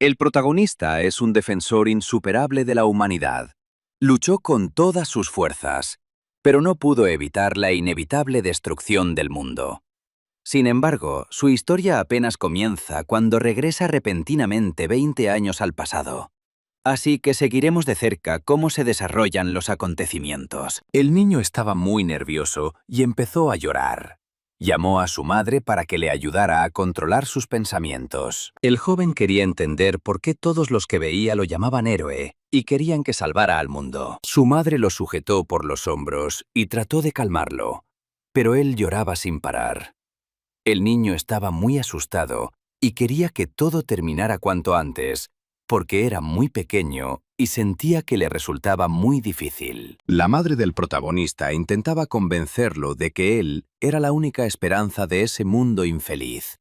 El protagonista es un defensor insuperable de la humanidad. Luchó con todas sus fuerzas, pero no pudo evitar la inevitable destrucción del mundo. Sin embargo, su historia apenas comienza cuando regresa repentinamente 20 años al pasado. Así que seguiremos de cerca cómo se desarrollan los acontecimientos. El niño estaba muy nervioso y empezó a llorar. Llamó a su madre para que le ayudara a controlar sus pensamientos. El joven quería entender por qué todos los que veía lo llamaban héroe y querían que salvara al mundo. Su madre lo sujetó por los hombros y trató de calmarlo, pero él lloraba sin parar. El niño estaba muy asustado y quería que todo terminara cuanto antes, porque era muy pequeño y sentía que le resultaba muy difícil. La madre del protagonista intentaba convencerlo de que él era la única esperanza de ese mundo infeliz,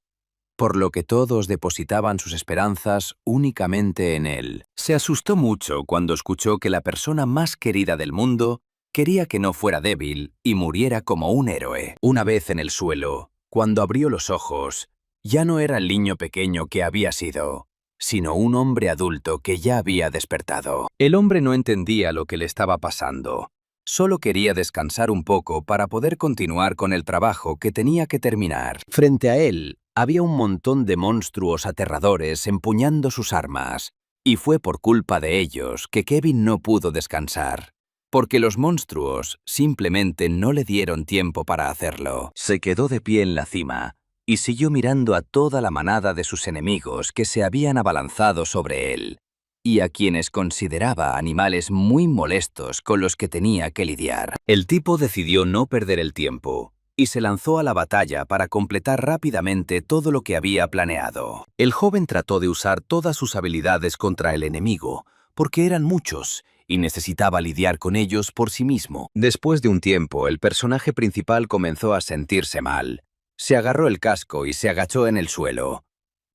por lo que todos depositaban sus esperanzas únicamente en él. Se asustó mucho cuando escuchó que la persona más querida del mundo quería que no fuera débil y muriera como un héroe. Una vez en el suelo, cuando abrió los ojos, ya no era el niño pequeño que había sido, sino un hombre adulto que ya había despertado. El hombre no entendía lo que le estaba pasando. Solo quería descansar un poco para poder continuar con el trabajo que tenía que terminar. Frente a él, había un montón de monstruos aterradores empuñando sus armas, y fue por culpa de ellos que Kevin no pudo descansar, porque los monstruos simplemente no le dieron tiempo para hacerlo. Se quedó de pie en la cima y siguió mirando a toda la manada de sus enemigos que se habían abalanzado sobre él, y a quienes consideraba animales muy molestos con los que tenía que lidiar. El tipo decidió no perder el tiempo y se lanzó a la batalla para completar rápidamente todo lo que había planeado. El joven trató de usar todas sus habilidades contra el enemigo, porque eran muchos y necesitaba lidiar con ellos por sí mismo. Después de un tiempo, el personaje principal comenzó a sentirse mal. Se agarró el casco y se agachó en el suelo,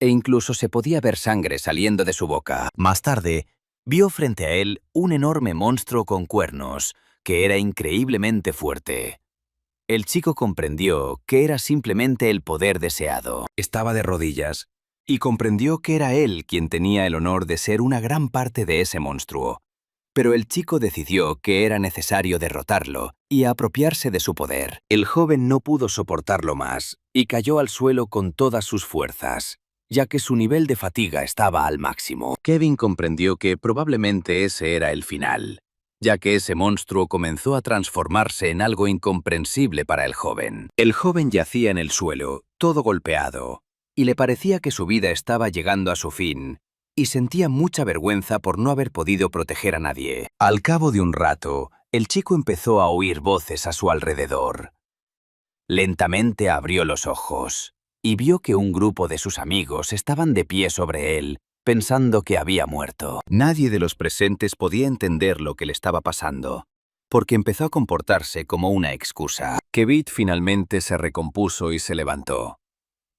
e incluso se podía ver sangre saliendo de su boca. Más tarde, vio frente a él un enorme monstruo con cuernos, que era increíblemente fuerte. El chico comprendió que era simplemente el poder deseado. Estaba de rodillas, y comprendió que era él quien tenía el honor de ser una gran parte de ese monstruo. Pero el chico decidió que era necesario derrotarlo y apropiarse de su poder. El joven no pudo soportarlo más y cayó al suelo con todas sus fuerzas, ya que su nivel de fatiga estaba al máximo. Kevin comprendió que probablemente ese era el final, ya que ese monstruo comenzó a transformarse en algo incomprensible para el joven. El joven yacía en el suelo, todo golpeado, y le parecía que su vida estaba llegando a su fin, y sentía mucha vergüenza por no haber podido proteger a nadie. Al cabo de un rato, el chico empezó a oír voces a su alrededor. Lentamente abrió los ojos y vio que un grupo de sus amigos estaban de pie sobre él, pensando que había muerto. Nadie de los presentes podía entender lo que le estaba pasando, porque empezó a comportarse como una excusa. Kevin finalmente se recompuso y se levantó.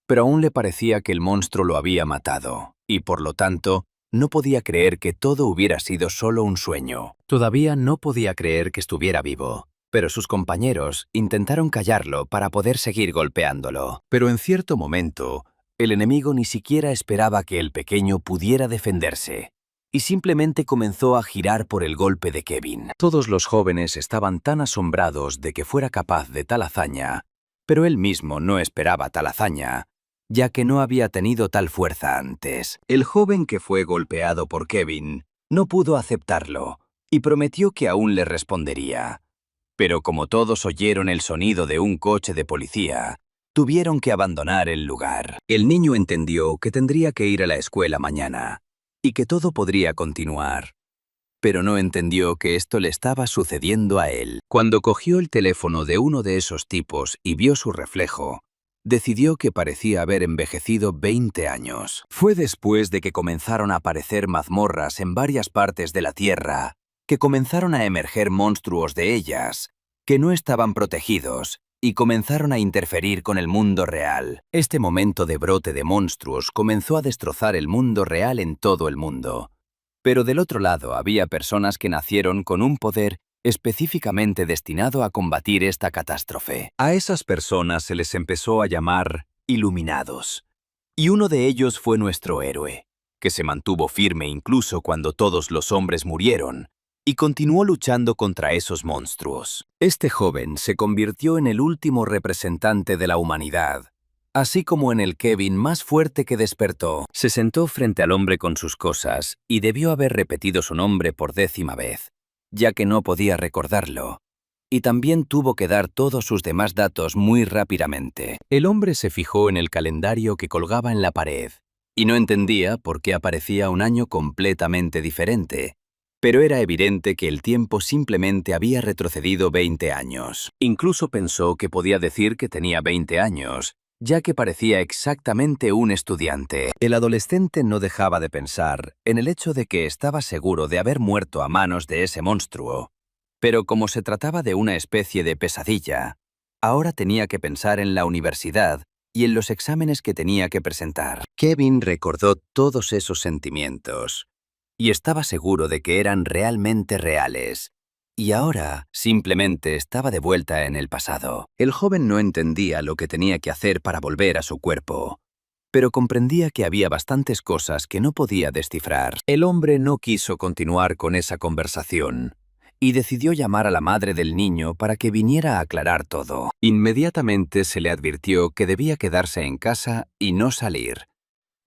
Pero aún le parecía que el monstruo lo había matado, y por lo tanto, no podía creer que todo hubiera sido solo un sueño. Todavía no podía creer que estuviera vivo, pero sus compañeros intentaron callarlo para poder seguir golpeándolo. Pero en cierto momento, el enemigo ni siquiera esperaba que el pequeño pudiera defenderse, y simplemente comenzó a girar por el golpe de Kevin. Todos los jóvenes estaban tan asombrados de que fuera capaz de tal hazaña, pero él mismo no esperaba tal hazaña, ya que no había tenido tal fuerza antes. El joven que fue golpeado por Kevin no pudo aceptarlo y prometió que aún le respondería. Pero como todos oyeron el sonido de un coche de policía, tuvieron que abandonar el lugar. El niño entendió que tendría que ir a la escuela mañana y que todo podría continuar, pero no entendió que esto le estaba sucediendo a él. Cuando cogió el teléfono de uno de esos tipos y vio su reflejo, decidió que parecía haber envejecido 20 años. Fue después de que comenzaron a aparecer mazmorras en varias partes de la Tierra, que comenzaron a emerger monstruos de ellas, que no estaban protegidos, y comenzaron a interferir con el mundo real. Este momento de brote de monstruos comenzó a destrozar el mundo real en todo el mundo. Pero del otro lado había personas que nacieron con un poder específicamente destinado a combatir esta catástrofe. A esas personas se les empezó a llamar iluminados. Y uno de ellos fue nuestro héroe, que se mantuvo firme incluso cuando todos los hombres murieron, y continuó luchando contra esos monstruos. Este joven se convirtió en el último representante de la humanidad, así como en el Kevin más fuerte que despertó. Se sentó frente al hombre con sus cosas y debió haber repetido su nombre por 10ª vez, ya que no podía recordarlo. Y también tuvo que dar todos sus demás datos muy rápidamente. El hombre se fijó en el calendario que colgaba en la pared, y no entendía por qué aparecía un año completamente diferente. Pero era evidente que el tiempo simplemente había retrocedido 20 años. Incluso pensó que podía decir que tenía 20 años, ya que parecía exactamente un estudiante. El adolescente no dejaba de pensar en el hecho de que estaba seguro de haber muerto a manos de ese monstruo. Pero como se trataba de una especie de pesadilla, ahora tenía que pensar en la universidad y en los exámenes que tenía que presentar. Kevin recordó todos esos sentimientos y estaba seguro de que eran realmente reales. Y ahora simplemente estaba de vuelta en el pasado. El joven no entendía lo que tenía que hacer para volver a su cuerpo, pero comprendía que había bastantes cosas que no podía descifrar. El hombre no quiso continuar con esa conversación y decidió llamar a la madre del niño para que viniera a aclarar todo. Inmediatamente se le advirtió que debía quedarse en casa y no salir,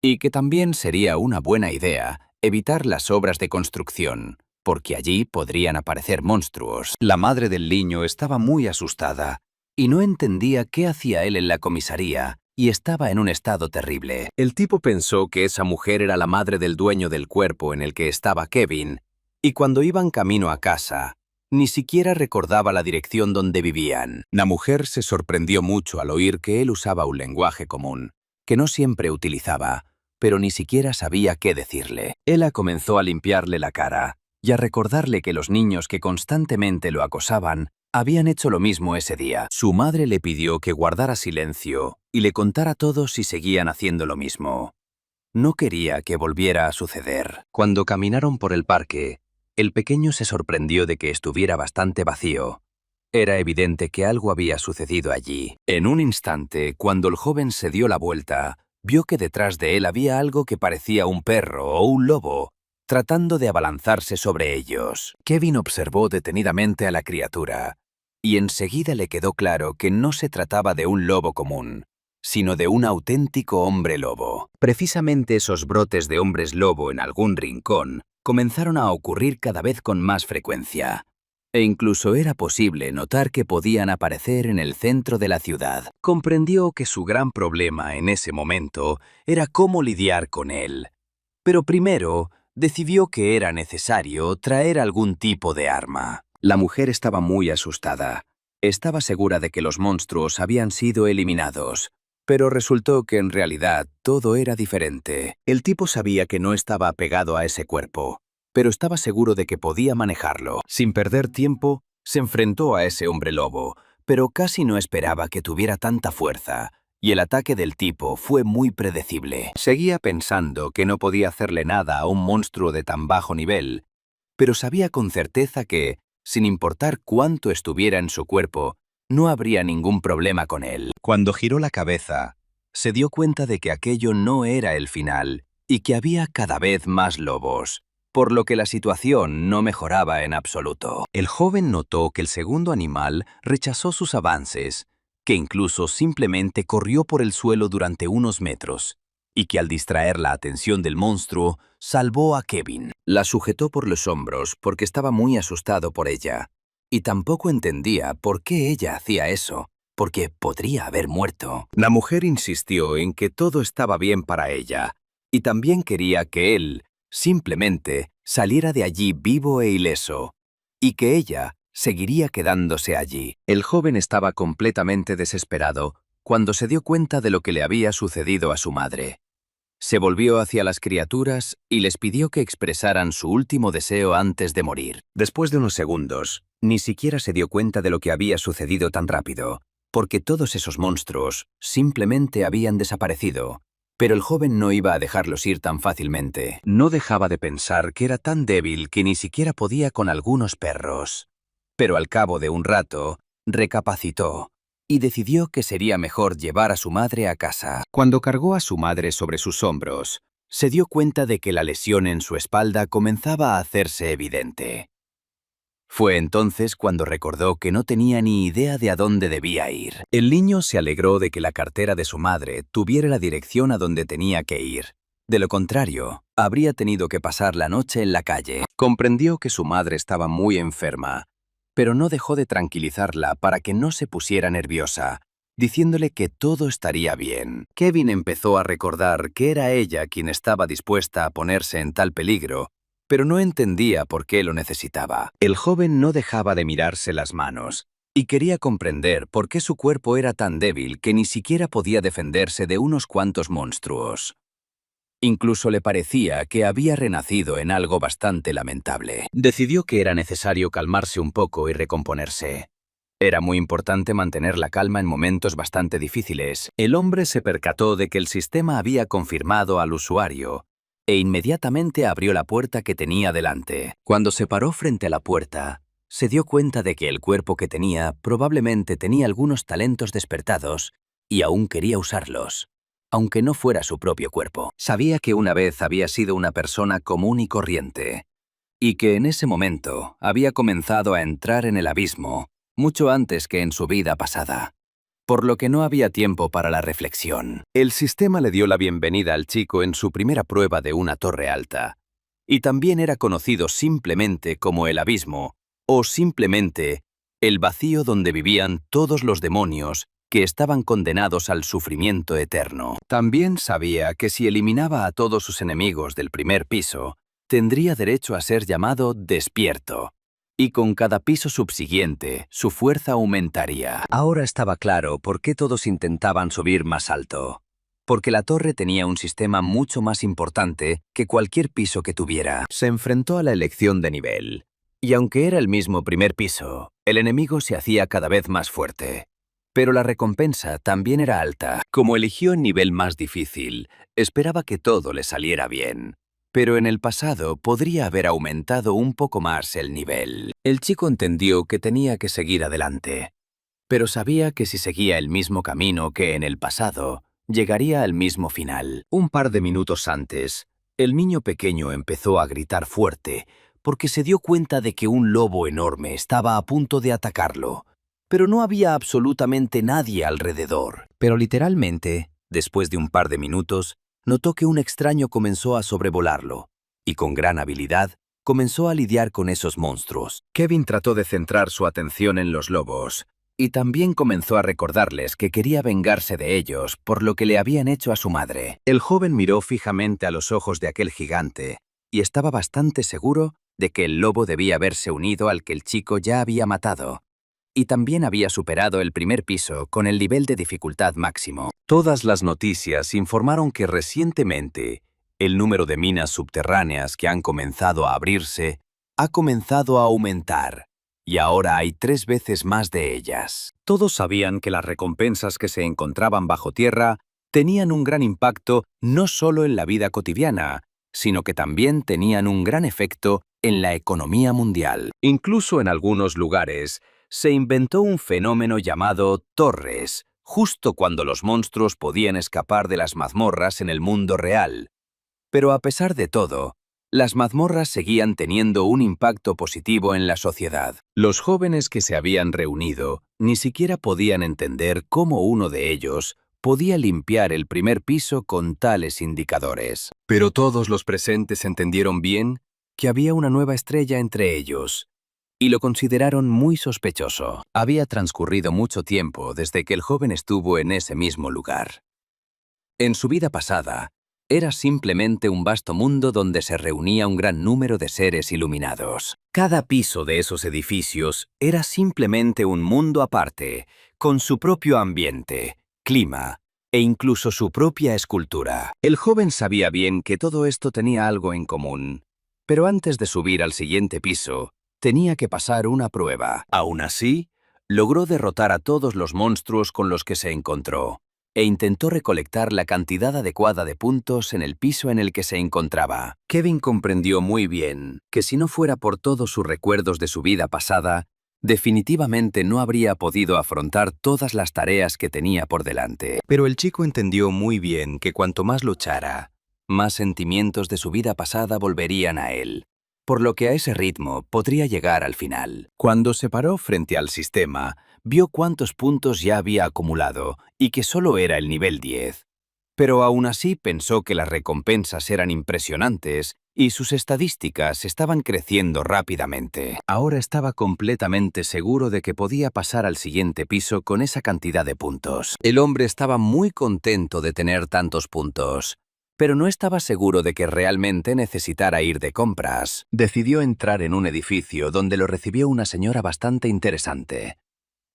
y que también sería una buena idea evitar las obras de construcción, porque allí podrían aparecer monstruos. La madre del niño estaba muy asustada y no entendía qué hacía él en la comisaría y estaba en un estado terrible. El tipo pensó que esa mujer era la madre del dueño del cuerpo en el que estaba Kevin, y cuando iban camino a casa, ni siquiera recordaba la dirección donde vivían. La mujer se sorprendió mucho al oír que él usaba un lenguaje común, que no siempre utilizaba, pero ni siquiera sabía qué decirle. Ella comenzó a limpiarle la cara y a recordarle que los niños que constantemente lo acosaban habían hecho lo mismo ese día. Su madre le pidió que guardara silencio y le contara todo si seguían haciendo lo mismo. No quería que volviera a suceder. Cuando caminaron por el parque, el pequeño se sorprendió de que estuviera bastante vacío. Era evidente que algo había sucedido allí. En un instante, cuando el joven se dio la vuelta, vio que detrás de él había algo que parecía un perro o un lobo, tratando de abalanzarse sobre ellos. Kevin observó detenidamente a la criatura, y enseguida le quedó claro que no se trataba de un lobo común, sino de un auténtico hombre lobo. Precisamente esos brotes de hombres lobo en algún rincón comenzaron a ocurrir cada vez con más frecuencia, e incluso era posible notar que podían aparecer en el centro de la ciudad. Comprendió que su gran problema en ese momento era cómo lidiar con él, pero primero decidió que era necesario traer algún tipo de arma. La mujer estaba muy asustada. Estaba segura de que los monstruos habían sido eliminados, pero resultó que en realidad todo era diferente. El tipo sabía que no estaba apegado a ese cuerpo, pero estaba seguro de que podía manejarlo. Sin perder tiempo, se enfrentó a ese hombre lobo, pero casi no esperaba que tuviera tanta fuerza, y el ataque del tipo fue muy predecible. Seguía pensando que no podía hacerle nada a un monstruo de tan bajo nivel, pero sabía con certeza que, sin importar cuánto estuviera en su cuerpo, no habría ningún problema con él. Cuando giró la cabeza, se dio cuenta de que aquello no era el final y que había cada vez más lobos, por lo que la situación no mejoraba en absoluto. El joven notó que el segundo animal rechazó sus avances, que incluso simplemente corrió por el suelo durante unos metros, y que al distraer la atención del monstruo, salvó a Kevin. La sujetó por los hombros porque estaba muy asustado por ella, y tampoco entendía por qué ella hacía eso, porque podría haber muerto. La mujer insistió en que todo estaba bien para ella, y también quería que él, simplemente, saliera de allí vivo e ileso, y que ella seguiría quedándose allí. El joven estaba completamente desesperado cuando se dio cuenta de lo que le había sucedido a su madre. Se volvió hacia las criaturas y les pidió que expresaran su último deseo antes de morir. Después de unos segundos, ni siquiera se dio cuenta de lo que había sucedido tan rápido, porque todos esos monstruos simplemente habían desaparecido. Pero el joven no iba a dejarlos ir tan fácilmente. No dejaba de pensar que era tan débil que ni siquiera podía con algunos perros. Pero al cabo de un rato, recapacitó y decidió que sería mejor llevar a su madre a casa. Cuando cargó a su madre sobre sus hombros, se dio cuenta de que la lesión en su espalda comenzaba a hacerse evidente. Fue entonces cuando recordó que no tenía ni idea de a dónde debía ir. El niño se alegró de que la cartera de su madre tuviera la dirección a donde tenía que ir. De lo contrario, habría tenido que pasar la noche en la calle. Comprendió que su madre estaba muy enferma, pero no dejó de tranquilizarla para que no se pusiera nerviosa, diciéndole que todo estaría bien. Kevin empezó a recordar que era ella quien estaba dispuesta a ponerse en tal peligro, pero no entendía por qué lo necesitaba. El joven no dejaba de mirarse las manos y quería comprender por qué su cuerpo era tan débil que ni siquiera podía defenderse de unos cuantos monstruos. Incluso le parecía que había renacido en algo bastante lamentable. Decidió que era necesario calmarse un poco y recomponerse. Era muy importante mantener la calma en momentos bastante difíciles. El hombre se percató de que el sistema había confirmado al usuario e inmediatamente abrió la puerta que tenía delante. Cuando se paró frente a la puerta, se dio cuenta de que el cuerpo que tenía probablemente tenía algunos talentos despertados y aún quería usarlos, aunque no fuera su propio cuerpo. Sabía que una vez había sido una persona común y corriente, y que en ese momento había comenzado a entrar en el abismo mucho antes que en su vida pasada, por lo que no había tiempo para la reflexión. El sistema le dio la bienvenida al chico en su primera prueba de una torre alta, y también era conocido simplemente como el abismo, o simplemente el vacío donde vivían todos los demonios que estaban condenados al sufrimiento eterno. También sabía que si eliminaba a todos sus enemigos del primer piso, tendría derecho a ser llamado despierto, y con cada piso subsiguiente, su fuerza aumentaría. Ahora estaba claro por qué todos intentaban subir más alto. Porque la torre tenía un sistema mucho más importante que cualquier piso que tuviera. Se enfrentó a la elección de nivel. Y aunque era el mismo primer piso, el enemigo se hacía cada vez más fuerte. Pero la recompensa también era alta. Como eligió el nivel más difícil, esperaba que todo le saliera bien. Pero en el pasado podría haber aumentado un poco más el nivel. El chico entendió que tenía que seguir adelante, pero sabía que si seguía el mismo camino que en el pasado, llegaría al mismo final. Un par de minutos antes, el niño pequeño empezó a gritar fuerte porque se dio cuenta de que un lobo enorme estaba a punto de atacarlo, pero no había absolutamente nadie alrededor. Pero literalmente, después de un par de minutos, notó que un extraño comenzó a sobrevolarlo, y con gran habilidad comenzó a lidiar con esos monstruos. Kevin trató de centrar su atención en los lobos, y también comenzó a recordarles que quería vengarse de ellos por lo que le habían hecho a su madre. El joven miró fijamente a los ojos de aquel gigante, y estaba bastante seguro de que el lobo debía haberse unido al que el chico ya había matado, y también había superado el primer piso con el nivel de dificultad máximo. Todas las noticias informaron que recientemente el número de minas subterráneas que han comenzado a abrirse ha comenzado a aumentar, y ahora hay 3 veces más de ellas. Todos sabían que las recompensas que se encontraban bajo tierra tenían un gran impacto no solo en la vida cotidiana, sino que también tenían un gran efecto en la economía mundial. Incluso en algunos lugares, se inventó un fenómeno llamado torres, justo cuando los monstruos podían escapar de las mazmorras en el mundo real. Pero a pesar de todo, las mazmorras seguían teniendo un impacto positivo en la sociedad. Los jóvenes que se habían reunido ni siquiera podían entender cómo uno de ellos podía limpiar el primer piso con tales indicadores. Pero todos los presentes entendieron bien que había una nueva estrella entre ellos, y lo consideraron muy sospechoso. Había transcurrido mucho tiempo desde que el joven estuvo en ese mismo lugar. En su vida pasada, era simplemente un vasto mundo donde se reunía un gran número de seres iluminados. Cada piso de esos edificios era simplemente un mundo aparte, con su propio ambiente, clima e incluso su propia escultura. El joven sabía bien que todo esto tenía algo en común, pero antes de subir al siguiente piso, tenía que pasar una prueba. Aún así, logró derrotar a todos los monstruos con los que se encontró, e intentó recolectar la cantidad adecuada de puntos en el piso en el que se encontraba. Kevin comprendió muy bien que si no fuera por todos sus recuerdos de su vida pasada, definitivamente no habría podido afrontar todas las tareas que tenía por delante. Pero el chico entendió muy bien que cuanto más luchara, más sentimientos de su vida pasada volverían a él, por lo que a ese ritmo podría llegar al final. Cuando se paró frente al sistema, vio cuántos puntos ya había acumulado y que solo era el nivel 10. Pero aún así pensó que las recompensas eran impresionantes y sus estadísticas estaban creciendo rápidamente. Ahora estaba completamente seguro de que podía pasar al siguiente piso con esa cantidad de puntos. El hombre estaba muy contento de tener tantos puntos, pero no estaba seguro de que realmente necesitara ir de compras. Decidió entrar en un edificio donde lo recibió una señora bastante interesante.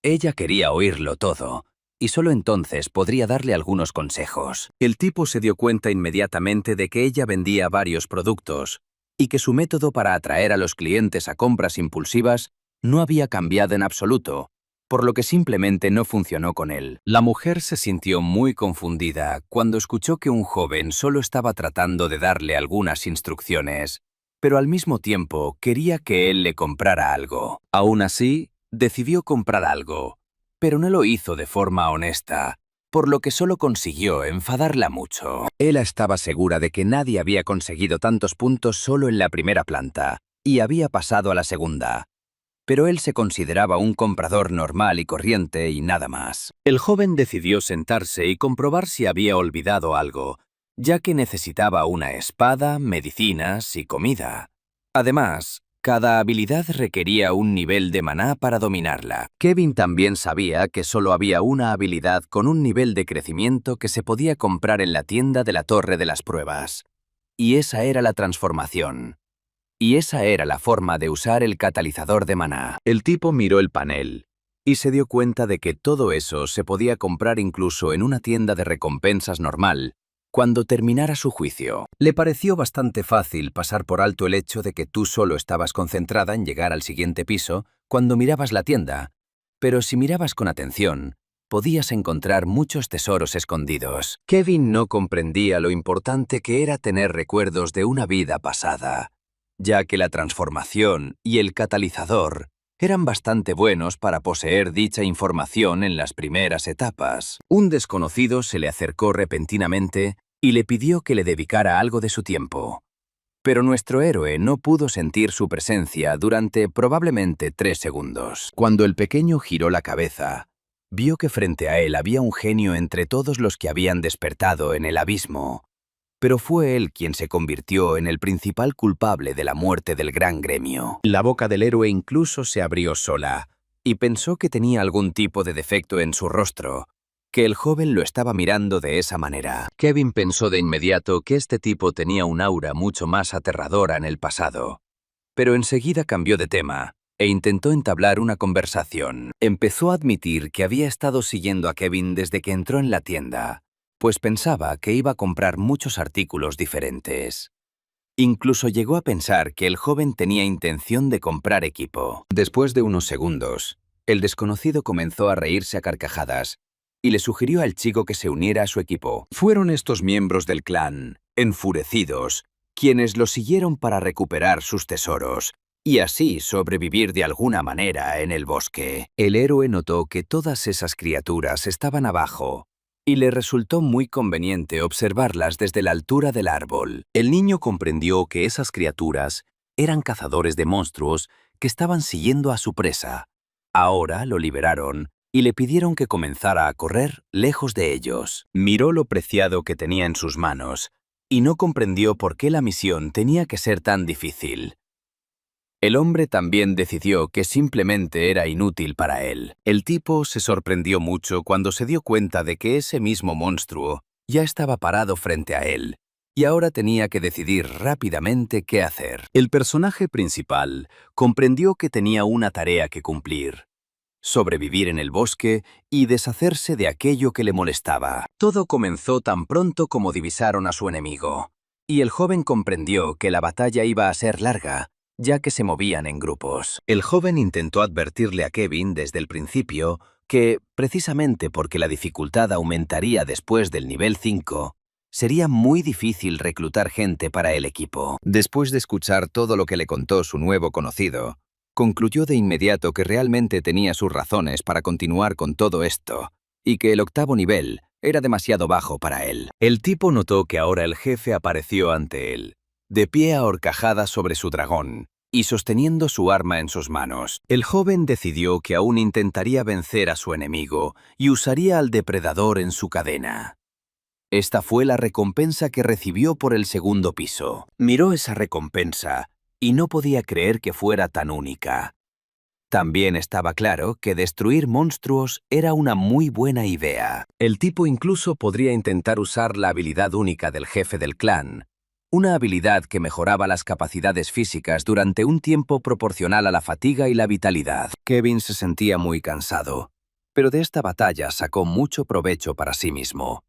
Ella quería oírlo todo, y solo entonces podría darle algunos consejos. El tipo se dio cuenta inmediatamente de que ella vendía varios productos y que su método para atraer a los clientes a compras impulsivas no había cambiado en absoluto, por lo que simplemente no funcionó con él. La mujer se sintió muy confundida cuando escuchó que un joven solo estaba tratando de darle algunas instrucciones, pero al mismo tiempo quería que él le comprara algo. Aún así, decidió comprar algo, pero no lo hizo de forma honesta, por lo que solo consiguió enfadarla mucho. Ella estaba segura de que nadie había conseguido tantos puntos solo en la primera planta, y había pasado a la segunda. Pero él se consideraba un comprador normal y corriente y nada más. El joven decidió sentarse y comprobar si había olvidado algo, ya que necesitaba una espada, medicinas y comida. Además, cada habilidad requería un nivel de maná para dominarla. Kevin también sabía que solo había una habilidad con un nivel de crecimiento que se podía comprar en la tienda de la Torre de las Pruebas. Y esa era la transformación. Y esa era la forma de usar el catalizador de maná. El tipo miró el panel y se dio cuenta de que todo eso se podía comprar incluso en una tienda de recompensas normal, cuando terminara su juicio. Le pareció bastante fácil pasar por alto el hecho de que tú solo estabas concentrada en llegar al siguiente piso cuando mirabas la tienda, pero si mirabas con atención, podías encontrar muchos tesoros escondidos. Kevin no comprendía lo importante que era tener recuerdos de una vida pasada, ya que la transformación y el catalizador eran bastante buenos para poseer dicha información en las primeras etapas. Un desconocido se le acercó repentinamente y le pidió que le dedicara algo de su tiempo. Pero nuestro héroe no pudo sentir su presencia durante probablemente 3 segundos. Cuando el pequeño giró la cabeza, vio que frente a él había un genio entre todos los que habían despertado en el abismo. Pero fue él quien se convirtió en el principal culpable de la muerte del gran gremio. La boca del héroe incluso se abrió sola, y pensó que tenía algún tipo de defecto en su rostro, que el joven lo estaba mirando de esa manera. Kevin pensó de inmediato que este tipo tenía un aura mucho más aterradora en el pasado, pero enseguida cambió de tema e intentó entablar una conversación. Empezó a admitir que había estado siguiendo a Kevin desde que entró en la tienda, pues pensaba que iba a comprar muchos artículos diferentes. Incluso llegó a pensar que el joven tenía intención de comprar equipo. Después de unos segundos, el desconocido comenzó a reírse a carcajadas y le sugirió al chico que se uniera a su equipo. Fueron estos miembros del clan, enfurecidos, quienes lo siguieron para recuperar sus tesoros y así sobrevivir de alguna manera en el bosque. El héroe notó que todas esas criaturas estaban abajo, y le resultó muy conveniente observarlas desde la altura del árbol. El niño comprendió que esas criaturas eran cazadores de monstruos que estaban siguiendo a su presa. Ahora lo liberaron y le pidieron que comenzara a correr lejos de ellos. Miró lo preciado que tenía en sus manos y no comprendió por qué la misión tenía que ser tan difícil. El hombre también decidió que simplemente era inútil para él. El tipo se sorprendió mucho cuando se dio cuenta de que ese mismo monstruo ya estaba parado frente a él, y ahora tenía que decidir rápidamente qué hacer. El personaje principal comprendió que tenía una tarea que cumplir: sobrevivir en el bosque y deshacerse de aquello que le molestaba. Todo comenzó tan pronto como divisaron a su enemigo, y el joven comprendió que la batalla iba a ser larga, ya que se movían en grupos. El joven intentó advertirle a Kevin desde el principio que, precisamente porque la dificultad aumentaría después del nivel 5, sería muy difícil reclutar gente para el equipo. Después de escuchar todo lo que le contó su nuevo conocido, concluyó de inmediato que realmente tenía sus razones para continuar con todo esto, y que el octavo nivel era demasiado bajo para él. El tipo notó que ahora el jefe apareció ante él, de pie a horcajadas sobre su dragón y sosteniendo su arma en sus manos. El joven decidió que aún intentaría vencer a su enemigo y usaría al depredador en su cadena. Esta fue la recompensa que recibió por el segundo piso. Miró esa recompensa y no podía creer que fuera tan única. También estaba claro que destruir monstruos era una muy buena idea. El tipo incluso podría intentar usar la habilidad única del jefe del clan, una habilidad que mejoraba las capacidades físicas durante un tiempo proporcional a la fatiga y la vitalidad. Kevin se sentía muy cansado, pero de esta batalla sacó mucho provecho para sí mismo.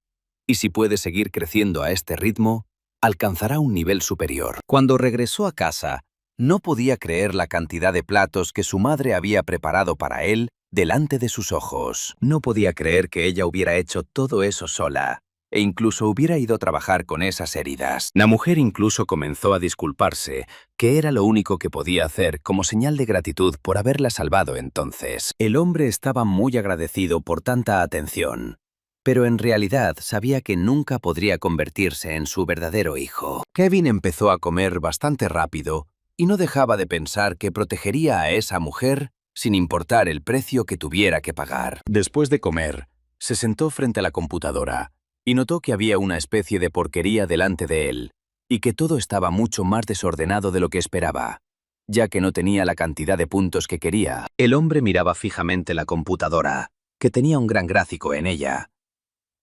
Y si puede seguir creciendo a este ritmo, alcanzará un nivel superior. Cuando regresó a casa, no podía creer la cantidad de platos que su madre había preparado para él delante de sus ojos. No podía creer que ella hubiera hecho todo eso sola, e incluso hubiera ido a trabajar con esas heridas. La mujer incluso comenzó a disculparse, que era lo único que podía hacer como señal de gratitud por haberla salvado entonces. El hombre estaba muy agradecido por tanta atención, pero en realidad sabía que nunca podría convertirse en su verdadero hijo. Kevin empezó a comer bastante rápido y no dejaba de pensar que protegería a esa mujer sin importar el precio que tuviera que pagar. Después de comer, se sentó frente a la computadora y notó que había una especie de porquería delante de él y que todo estaba mucho más desordenado de lo que esperaba, ya que no tenía la cantidad de puntos que quería. El hombre miraba fijamente la computadora, que tenía un gran gráfico en ella.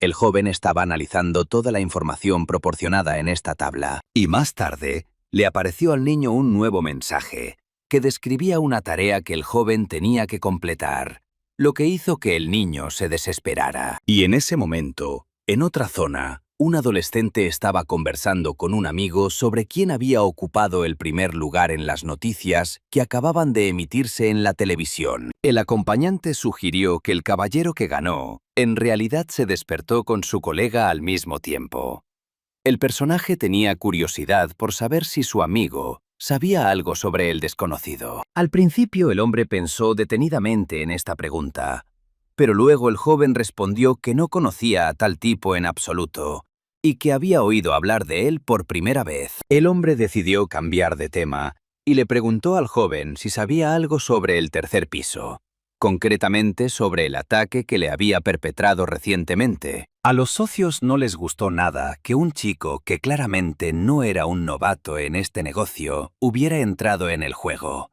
El joven estaba analizando toda la información proporcionada en esta tabla, y más tarde le apareció al niño un nuevo mensaje, que describía una tarea que el joven tenía que completar, lo que hizo que el niño se desesperara. Y en ese momento, en otra zona, un adolescente estaba conversando con un amigo sobre quién había ocupado el primer lugar en las noticias que acababan de emitirse en la televisión. El acompañante sugirió que el caballero que ganó, en realidad se despertó con su colega al mismo tiempo. El personaje tenía curiosidad por saber si su amigo sabía algo sobre el desconocido. Al principio el hombre pensó detenidamente en esta pregunta, pero luego el joven respondió que no conocía a tal tipo en absoluto y que había oído hablar de él por primera vez. El hombre decidió cambiar de tema y le preguntó al joven si sabía algo sobre el tercer piso, concretamente sobre el ataque que le había perpetrado recientemente. A los socios no les gustó nada que un chico que claramente no era un novato en este negocio hubiera entrado en el juego.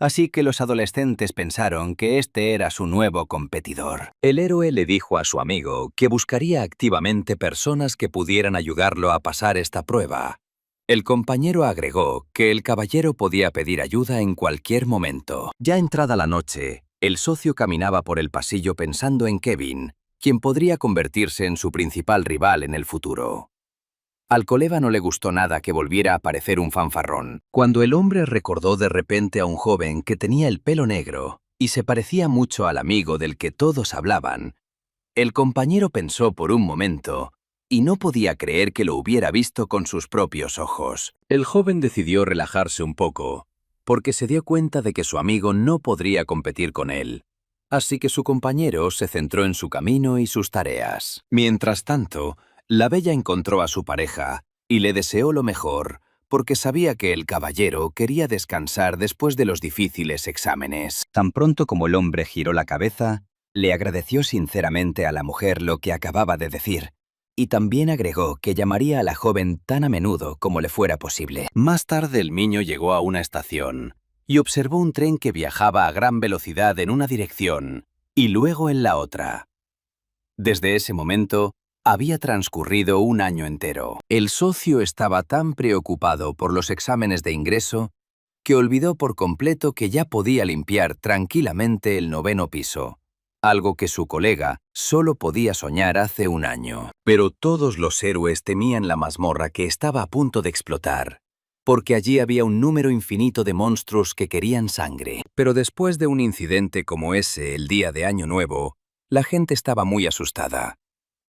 Así que los adolescentes pensaron que este era su nuevo competidor. El héroe le dijo a su amigo que buscaría activamente personas que pudieran ayudarlo a pasar esta prueba. El compañero agregó que el caballero podía pedir ayuda en cualquier momento. Ya entrada la noche, el socio caminaba por el pasillo pensando en Kevin, quien podría convertirse en su principal rival en el futuro. Al colega no le gustó nada que volviera a aparecer un fanfarrón. Cuando el hombre recordó de repente a un joven que tenía el pelo negro y se parecía mucho al amigo del que todos hablaban, el compañero pensó por un momento y no podía creer que lo hubiera visto con sus propios ojos. El joven decidió relajarse un poco, porque se dio cuenta de que su amigo no podría competir con él. Así que su compañero se centró en su camino y sus tareas. Mientras tanto, la bella encontró a su pareja y le deseó lo mejor, porque sabía que el caballero quería descansar después de los difíciles exámenes. Tan pronto como el hombre giró la cabeza, le agradeció sinceramente a la mujer lo que acababa de decir, y también agregó que llamaría a la joven tan a menudo como le fuera posible. Más tarde el niño llegó a una estación y observó un tren que viajaba a gran velocidad en una dirección y luego en la otra. Desde ese momento, había transcurrido un año entero. El socio estaba tan preocupado por los exámenes de ingreso que olvidó por completo que ya podía limpiar tranquilamente el 9º piso, algo que su colega solo podía soñar hace un año. Pero todos los héroes temían la mazmorra que estaba a punto de explotar, porque allí había un número infinito de monstruos que querían sangre. Pero después de un incidente como ese el día de Año Nuevo, la gente estaba muy asustada.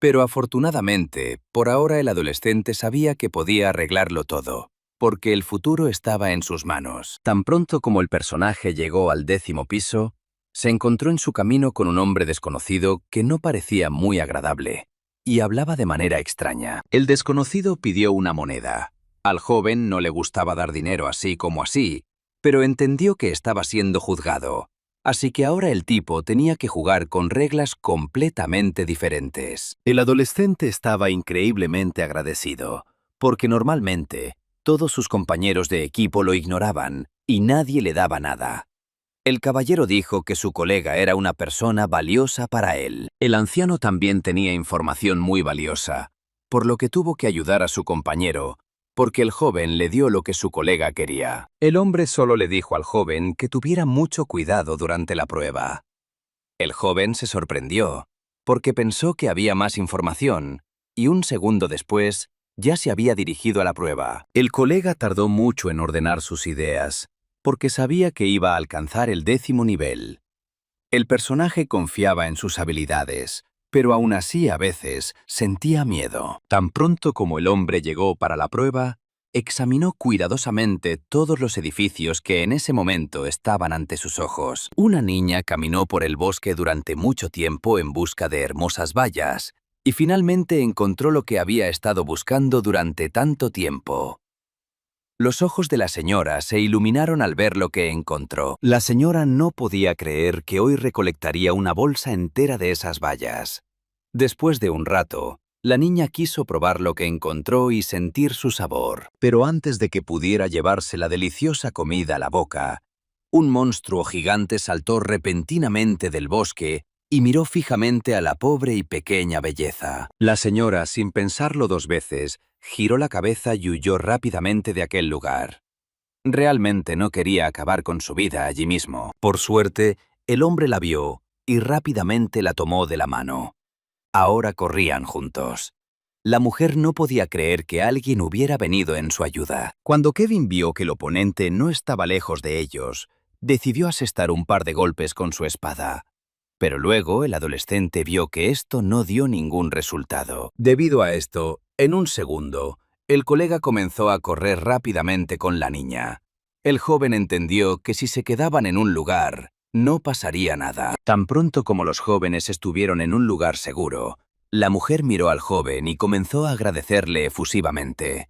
Pero afortunadamente, por ahora el adolescente sabía que podía arreglarlo todo, porque el futuro estaba en sus manos. Tan pronto como el personaje llegó al 10º piso, Se encontró en su camino con un hombre desconocido que no parecía muy agradable y hablaba de manera extraña. El desconocido pidió una moneda. Al joven no le gustaba dar dinero así como así, pero entendió que estaba siendo juzgado. Así que ahora el tipo tenía que jugar con reglas completamente diferentes. El adolescente estaba increíblemente agradecido, porque normalmente todos sus compañeros de equipo lo ignoraban y nadie le daba nada. El caballero dijo que su colega era una persona valiosa para él. El anciano también tenía información muy valiosa, por lo que tuvo que ayudar a su compañero, porque el joven le dio lo que su colega quería. El hombre solo le dijo al joven que tuviera mucho cuidado durante la prueba. El joven se sorprendió, porque pensó que había más información, y un segundo después ya se había dirigido a la prueba. El colega tardó mucho en ordenar sus ideas, porque sabía que iba a alcanzar el 10º nivel. El personaje confiaba en sus habilidades, pero aún así a veces sentía miedo. Tan pronto como el hombre llegó para la prueba, examinó cuidadosamente todos los edificios que en ese momento estaban ante sus ojos. Una niña caminó por el bosque durante mucho tiempo en busca de hermosas bayas, y finalmente encontró lo que había estado buscando durante tanto tiempo. Los ojos de la señora se iluminaron al ver lo que encontró. La señora no podía creer que hoy recolectaría una bolsa entera de esas bayas. Después de un rato, la niña quiso probar lo que encontró y sentir su sabor. Pero antes de que pudiera llevarse la deliciosa comida a la boca, un monstruo gigante saltó repentinamente del bosque y miró fijamente a la pobre y pequeña belleza. La señora, sin pensarlo 2 veces, giró la cabeza y huyó rápidamente de aquel lugar. Realmente no quería acabar con su vida allí mismo. Por suerte, el hombre la vio y rápidamente la tomó de la mano. Ahora corrían juntos. La mujer no podía creer que alguien hubiera venido en su ayuda. Cuando Kevin vio que el oponente no estaba lejos de ellos, decidió asestar un par de golpes con su espada. Pero luego el adolescente vio que esto no dio ningún resultado. Debido a esto, en un segundo, el colega comenzó a correr rápidamente con la niña. El joven entendió que si se quedaban en un lugar, no pasaría nada. Tan pronto como los jóvenes estuvieron en un lugar seguro, la mujer miró al joven y comenzó a agradecerle efusivamente.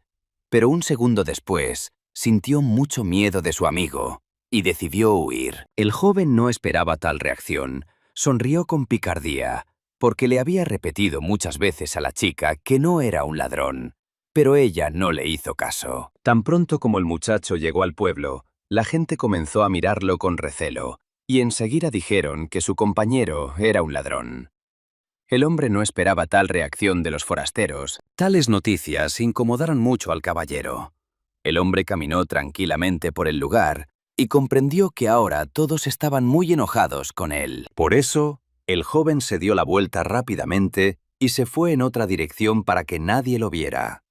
Pero un segundo después, sintió mucho miedo de su amigo y decidió huir. El joven no esperaba tal reacción. Sonrió con picardía, porque le había repetido muchas veces a la chica que no era un ladrón. Pero ella no le hizo caso. Tan pronto como el muchacho llegó al pueblo, la gente comenzó a mirarlo con recelo, y enseguida dijeron que su compañero era un ladrón. El hombre no esperaba tal reacción de los forasteros. Tales noticias incomodaron mucho al caballero. El hombre caminó tranquilamente por el lugar y comprendió que ahora todos estaban muy enojados con él. Por eso, el joven se dio la vuelta rápidamente y se fue en otra dirección para que nadie lo viera.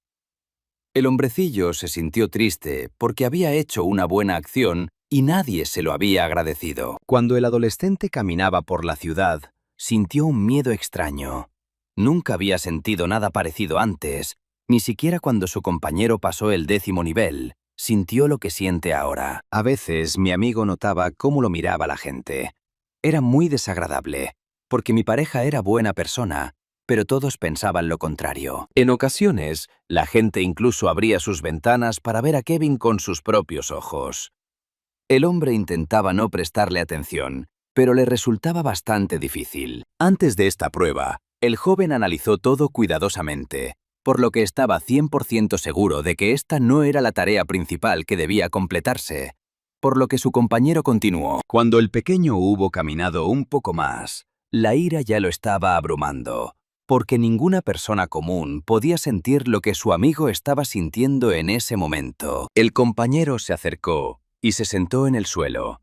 El hombrecillo se sintió triste porque había hecho una buena acción y nadie se lo había agradecido. Cuando el adolescente caminaba por la ciudad, sintió un miedo extraño. Nunca había sentido nada parecido antes, ni siquiera cuando su compañero pasó el 10º nivel. Sintió lo que siente ahora. A veces mi amigo notaba cómo lo miraba la gente. Era muy desagradable, porque mi pareja era buena persona, pero todos pensaban lo contrario. En ocasiones, la gente incluso abría sus ventanas para ver a Kevin con sus propios ojos. El hombre intentaba no prestarle atención, pero le resultaba bastante difícil. Antes de esta prueba, el joven analizó todo cuidadosamente, por lo que estaba 100% seguro de que esta no era la tarea principal que debía completarse, por lo que su compañero continuó. Cuando el pequeño hubo caminado un poco más, la ira ya lo estaba abrumando, porque ninguna persona común podía sentir lo que su amigo estaba sintiendo en ese momento. El compañero se acercó y se sentó en el suelo.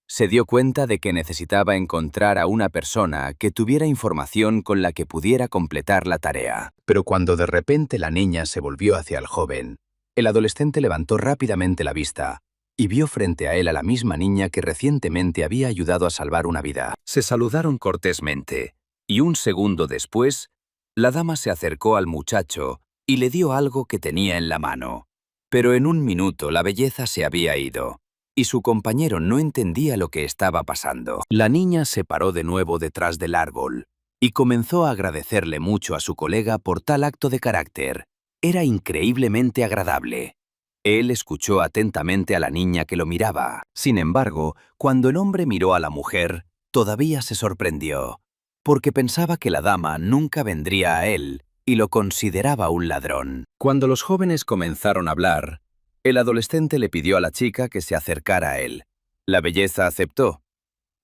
Se dio cuenta de que necesitaba encontrar a una persona que tuviera información con la que pudiera completar la tarea. Pero cuando de repente la niña se volvió hacia el joven, el adolescente levantó rápidamente la vista y vio frente a él a la misma niña que recientemente había ayudado a salvar una vida. Se saludaron cortésmente, y un segundo después, la dama se acercó al muchacho y le dio algo que tenía en la mano. Pero en un minuto la belleza se había ido. y su compañero no entendía lo que estaba pasando. La niña se paró de nuevo detrás del árbol y comenzó a agradecerle mucho a su colega por tal acto de carácter. Era increíblemente agradable. Él escuchó atentamente a la niña que lo miraba. Sin embargo, cuando el hombre miró a la mujer, todavía se sorprendió, porque pensaba que la dama nunca vendría a él y lo consideraba un ladrón. Cuando los jóvenes comenzaron a hablar, el adolescente le pidió a la chica que se acercara a él. La belleza aceptó,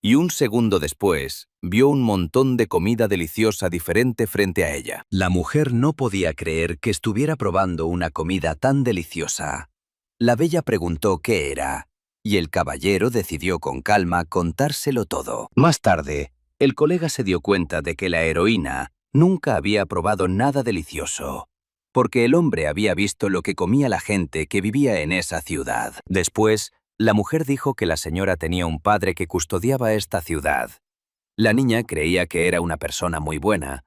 y un segundo después vio un montón de comida deliciosa diferente frente a ella. La mujer no podía creer que estuviera probando una comida tan deliciosa. La bella preguntó qué era, y el caballero decidió con calma contárselo todo. Más tarde, el colega se dio cuenta de que la heroína nunca había probado nada delicioso, porque el hombre había visto lo que comía la gente que vivía en esa ciudad. Después, la mujer dijo que la señora tenía un padre que custodiaba esta ciudad. La niña creía que era una persona muy buena,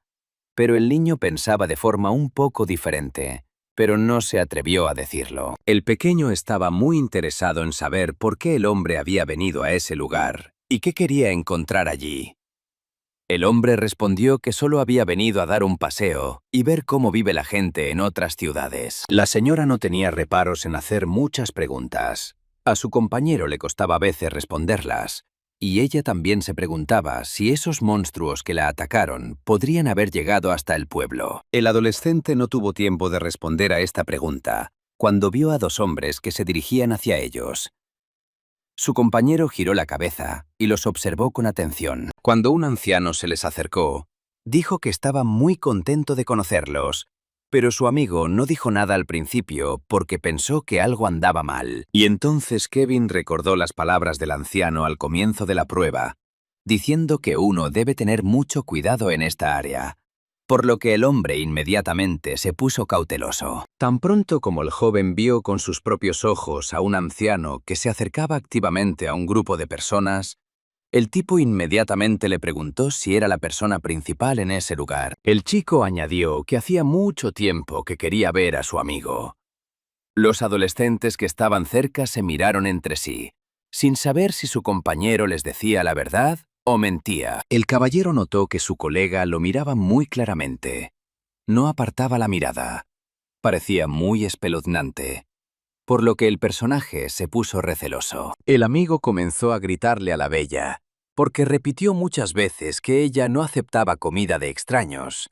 pero el niño pensaba de forma un poco diferente, pero no se atrevió a decirlo. El pequeño estaba muy interesado en saber por qué el hombre había venido a ese lugar y qué quería encontrar allí. El hombre respondió que solo había venido a dar un paseo y ver cómo vive la gente en otras ciudades. La señora no tenía reparos en hacer muchas preguntas. A su compañero le costaba a veces responderlas, y ella también se preguntaba si esos monstruos que la atacaron podrían haber llegado hasta el pueblo. El adolescente no tuvo tiempo de responder a esta pregunta cuando vio a dos hombres que se dirigían hacia ellos. Su compañero giró la cabeza y los observó con atención. Cuando un anciano se les acercó, dijo que estaba muy contento de conocerlos, pero su amigo no dijo nada al principio porque pensó que algo andaba mal. Y entonces Kevin recordó las palabras del anciano al comienzo de la prueba, diciendo que uno debe tener mucho cuidado en esta área, por lo que el hombre inmediatamente se puso cauteloso. Tan pronto como el joven vio con sus propios ojos a un anciano que se acercaba activamente a un grupo de personas, el tipo inmediatamente le preguntó si era la persona principal en ese lugar. El chico añadió que hacía mucho tiempo que quería ver a su amigo. Los adolescentes que estaban cerca se miraron entre sí, sin saber si su compañero les decía la verdad o mentía. El caballero notó que su colega lo miraba muy claramente. No apartaba la mirada. Parecía muy espeluznante, por lo que el personaje se puso receloso. El amigo comenzó a gritarle a la bella, porque repitió muchas veces que ella no aceptaba comida de extraños.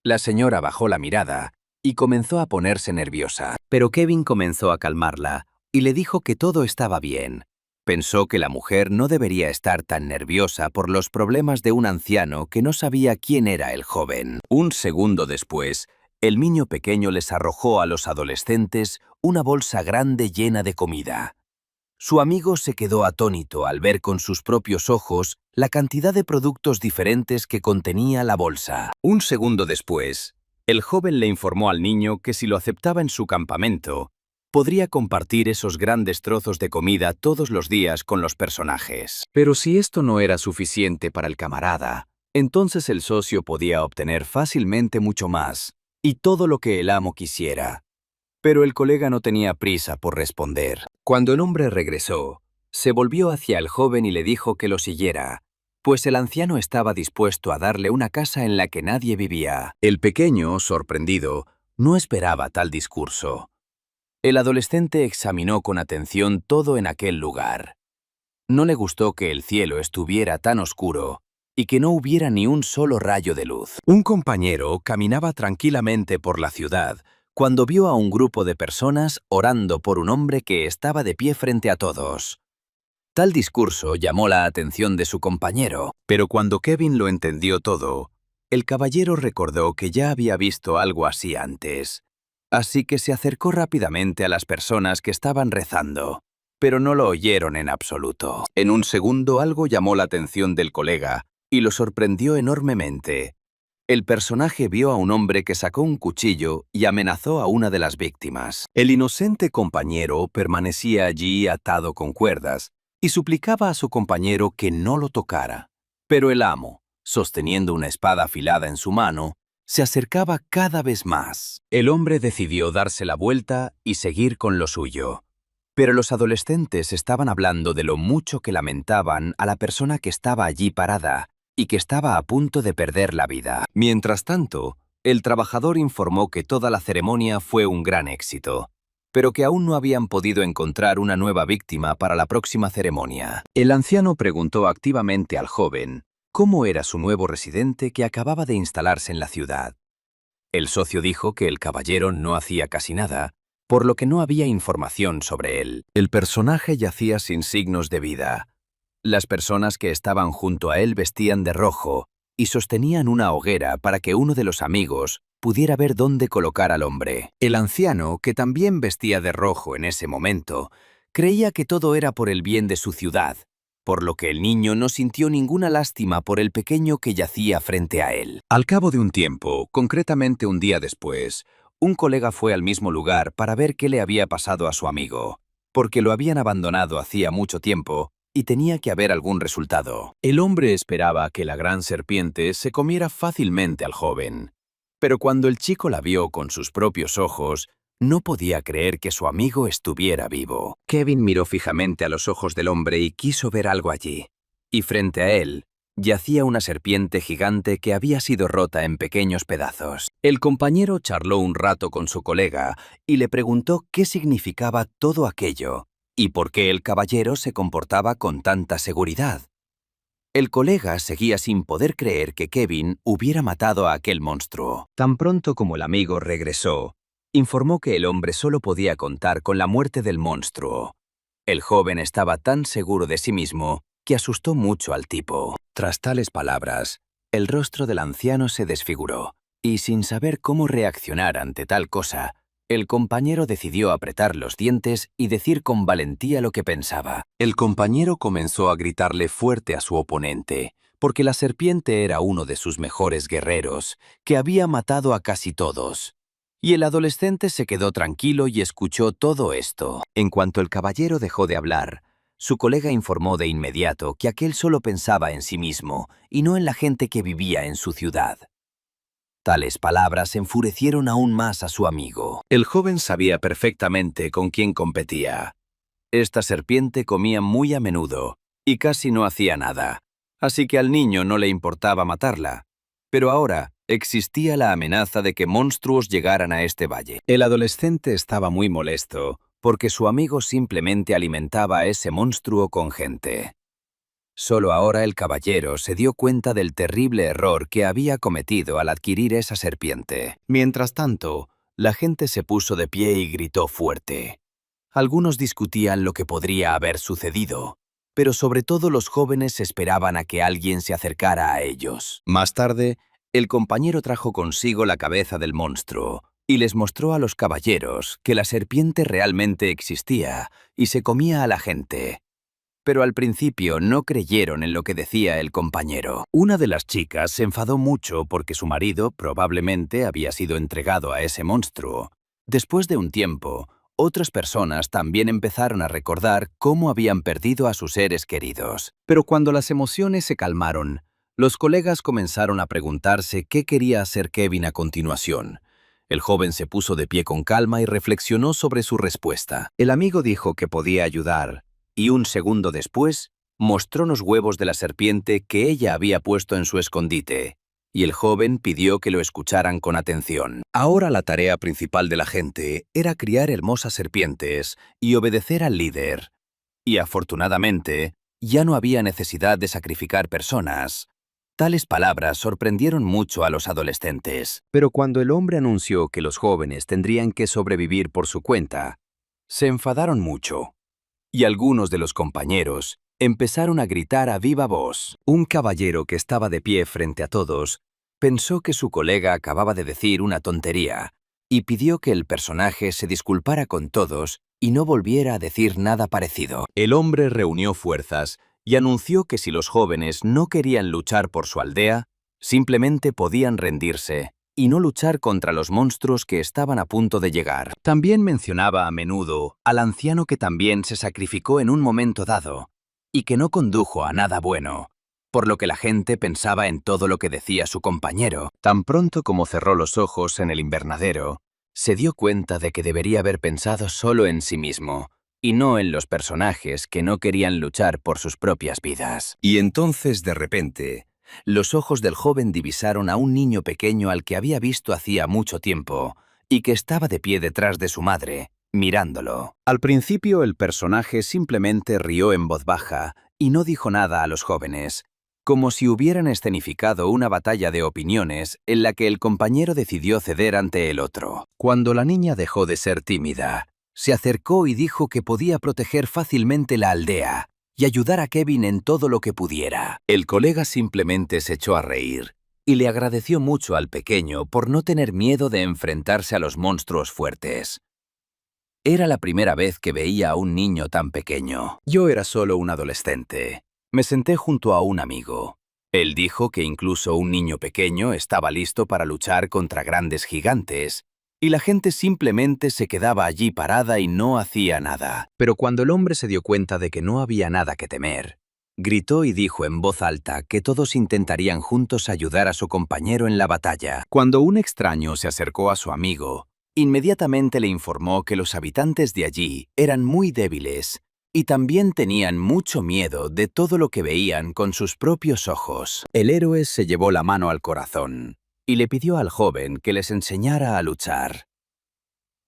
La señora bajó la mirada y comenzó a ponerse nerviosa, pero Kevin comenzó a calmarla y le dijo que todo estaba bien. Pensó que la mujer no debería estar tan nerviosa por los problemas de un anciano que no sabía quién era el joven. Un segundo después, el niño pequeño les arrojó a los adolescentes una bolsa grande llena de comida. Su amigo se quedó atónito al ver con sus propios ojos la cantidad de productos diferentes que contenía la bolsa. Un segundo después, el joven le informó al niño que si lo aceptaba en su campamento, podría compartir esos grandes trozos de comida todos los días con los personajes. Pero si esto no era suficiente para el camarada, entonces el socio podía obtener fácilmente mucho más, y todo lo que el amo quisiera. Pero el colega no tenía prisa por responder. Cuando el hombre regresó, se volvió hacia el joven y le dijo que lo siguiera, pues el anciano estaba dispuesto a darle una casa en la que nadie vivía. El pequeño, sorprendido, no esperaba tal discurso. El adolescente examinó con atención todo en aquel lugar. No le gustó que el cielo estuviera tan oscuro y que no hubiera ni un solo rayo de luz. Un compañero caminaba tranquilamente por la ciudad cuando vio a un grupo de personas orando por un hombre que estaba de pie frente a todos. Tal discurso llamó la atención de su compañero, pero cuando Kevin lo entendió todo, el caballero recordó que ya había visto algo así antes. Así que se acercó rápidamente a las personas que estaban rezando, pero no lo oyeron en absoluto. En un segundo algo llamó la atención del colega y lo sorprendió enormemente. El personaje vio a un hombre que sacó un cuchillo y amenazó a una de las víctimas. El inocente compañero permanecía allí atado con cuerdas y suplicaba a su compañero que no lo tocara. Pero el amo, sosteniendo una espada afilada en su mano, se acercaba cada vez más. El hombre decidió darse la vuelta y seguir con lo suyo. Pero los adolescentes estaban hablando de lo mucho que lamentaban a la persona que estaba allí parada y que estaba a punto de perder la vida. Mientras tanto, el trabajador informó que toda la ceremonia fue un gran éxito, pero que aún no habían podido encontrar una nueva víctima para la próxima ceremonia. El anciano preguntó activamente al joven cómo era su nuevo residente que acababa de instalarse en la ciudad. El socio dijo que el caballero no hacía casi nada, por lo que no había información sobre él. El personaje yacía sin signos de vida. Las personas que estaban junto a él vestían de rojo y sostenían una hoguera para que uno de los amigos pudiera ver dónde colocar al hombre. El anciano, que también vestía de rojo en ese momento, creía que todo era por el bien de su ciudad, por lo que el niño no sintió ninguna lástima por el pequeño que yacía frente a él. Al cabo de un tiempo, concretamente un día después, un colega fue al mismo lugar para ver qué le había pasado a su amigo, porque lo habían abandonado hacía mucho tiempo y tenía que haber algún resultado. El hombre esperaba que la gran serpiente se comiera fácilmente al joven, pero cuando el chico la vio con sus propios ojos, no podía creer que su amigo estuviera vivo. Kevin miró fijamente a los ojos del hombre y quiso ver algo allí. Y frente a él, yacía una serpiente gigante que había sido rota en pequeños pedazos. El compañero charló un rato con su colega y le preguntó qué significaba todo aquello y por qué el caballero se comportaba con tanta seguridad. El colega seguía sin poder creer que Kevin hubiera matado a aquel monstruo. Tan pronto como el amigo regresó, informó que el hombre solo podía contar con la muerte del monstruo. El joven estaba tan seguro de sí mismo que asustó mucho al tipo. Tras tales palabras, el rostro del anciano se desfiguró, y sin saber cómo reaccionar ante tal cosa, el compañero decidió apretar los dientes y decir con valentía lo que pensaba. El compañero comenzó a gritarle fuerte a su oponente, porque la serpiente era uno de sus mejores guerreros, que había matado a casi todos. Y el adolescente se quedó tranquilo y escuchó todo esto. En cuanto el caballero dejó de hablar, su colega informó de inmediato que aquel solo pensaba en sí mismo y no en la gente que vivía en su ciudad. Tales palabras enfurecieron aún más a su amigo. El joven sabía perfectamente con quién competía. Esta serpiente comía muy a menudo y casi no hacía nada, así que al niño no le importaba matarla. Pero ahora existía la amenaza de que monstruos llegaran a este valle. El adolescente estaba muy molesto porque su amigo simplemente alimentaba a ese monstruo con gente. Solo ahora el caballero se dio cuenta del terrible error que había cometido al adquirir esa serpiente. Mientras tanto, la gente se puso de pie y gritó fuerte. Algunos discutían lo que podría haber sucedido, pero sobre todo los jóvenes esperaban a que alguien se acercara a ellos. Más tarde, el compañero trajo consigo la cabeza del monstruo y les mostró a los caballeros que la serpiente realmente existía y se comía a la gente. Pero al principio no creyeron en lo que decía el compañero. Una de las chicas se enfadó mucho porque su marido probablemente había sido entregado a ese monstruo. Después de un tiempo, otras personas también empezaron a recordar cómo habían perdido a sus seres queridos. Pero cuando las emociones se calmaron, los colegas comenzaron a preguntarse qué quería hacer Kevin a continuación. El joven se puso de pie con calma y reflexionó sobre su respuesta. El amigo dijo que podía ayudar, y un segundo después, mostró los huevos de la serpiente que ella había puesto en su escondite, y el joven pidió que lo escucharan con atención. Ahora la tarea principal de la gente era criar hermosas serpientes y obedecer al líder. Y afortunadamente, ya no había necesidad de sacrificar personas. Tales palabras sorprendieron mucho a los adolescentes. Pero cuando el hombre anunció que los jóvenes tendrían que sobrevivir por su cuenta, se enfadaron mucho. Y algunos de los compañeros empezaron a gritar a viva voz. Un caballero que estaba de pie frente a todos pensó que su colega acababa de decir una tontería y pidió que el personaje se disculpara con todos y no volviera a decir nada parecido. El hombre reunió fuerzas y anunció que si los jóvenes no querían luchar por su aldea, simplemente podían rendirse y no luchar contra los monstruos que estaban a punto de llegar. También mencionaba a menudo al anciano que también se sacrificó en un momento dado y que no condujo a nada bueno, por lo que la gente pensaba en todo lo que decía su compañero. Tan pronto como cerró los ojos en el invernadero, se dio cuenta de que debería haber pensado solo en sí mismo y no en los personajes que no querían luchar por sus propias vidas. Y entonces, de repente, los ojos del joven divisaron a un niño pequeño al que había visto hacía mucho tiempo y que estaba de pie detrás de su madre, mirándolo. Al principio el personaje simplemente rió en voz baja y no dijo nada a los jóvenes, como si hubieran escenificado una batalla de opiniones en la que el compañero decidió ceder ante el otro. Cuando la niña dejó de ser tímida, se acercó y dijo que podía proteger fácilmente la aldea y ayudar a Kevin en todo lo que pudiera. El colega simplemente se echó a reír y le agradeció mucho al pequeño por no tener miedo de enfrentarse a los monstruos fuertes. Era la primera vez que veía a un niño tan pequeño. Yo era solo un adolescente. Me senté junto a un amigo. Él dijo que incluso un niño pequeño estaba listo para luchar contra grandes gigantes, y la gente simplemente se quedaba allí parada y no hacía nada. Pero cuando el hombre se dio cuenta de que no había nada que temer, gritó y dijo en voz alta que todos intentarían juntos ayudar a su compañero en la batalla. Cuando un extraño se acercó a su amigo, inmediatamente le informó que los habitantes de allí eran muy débiles y también tenían mucho miedo de todo lo que veían con sus propios ojos. El héroe se llevó la mano al corazón y le pidió al joven que les enseñara a luchar.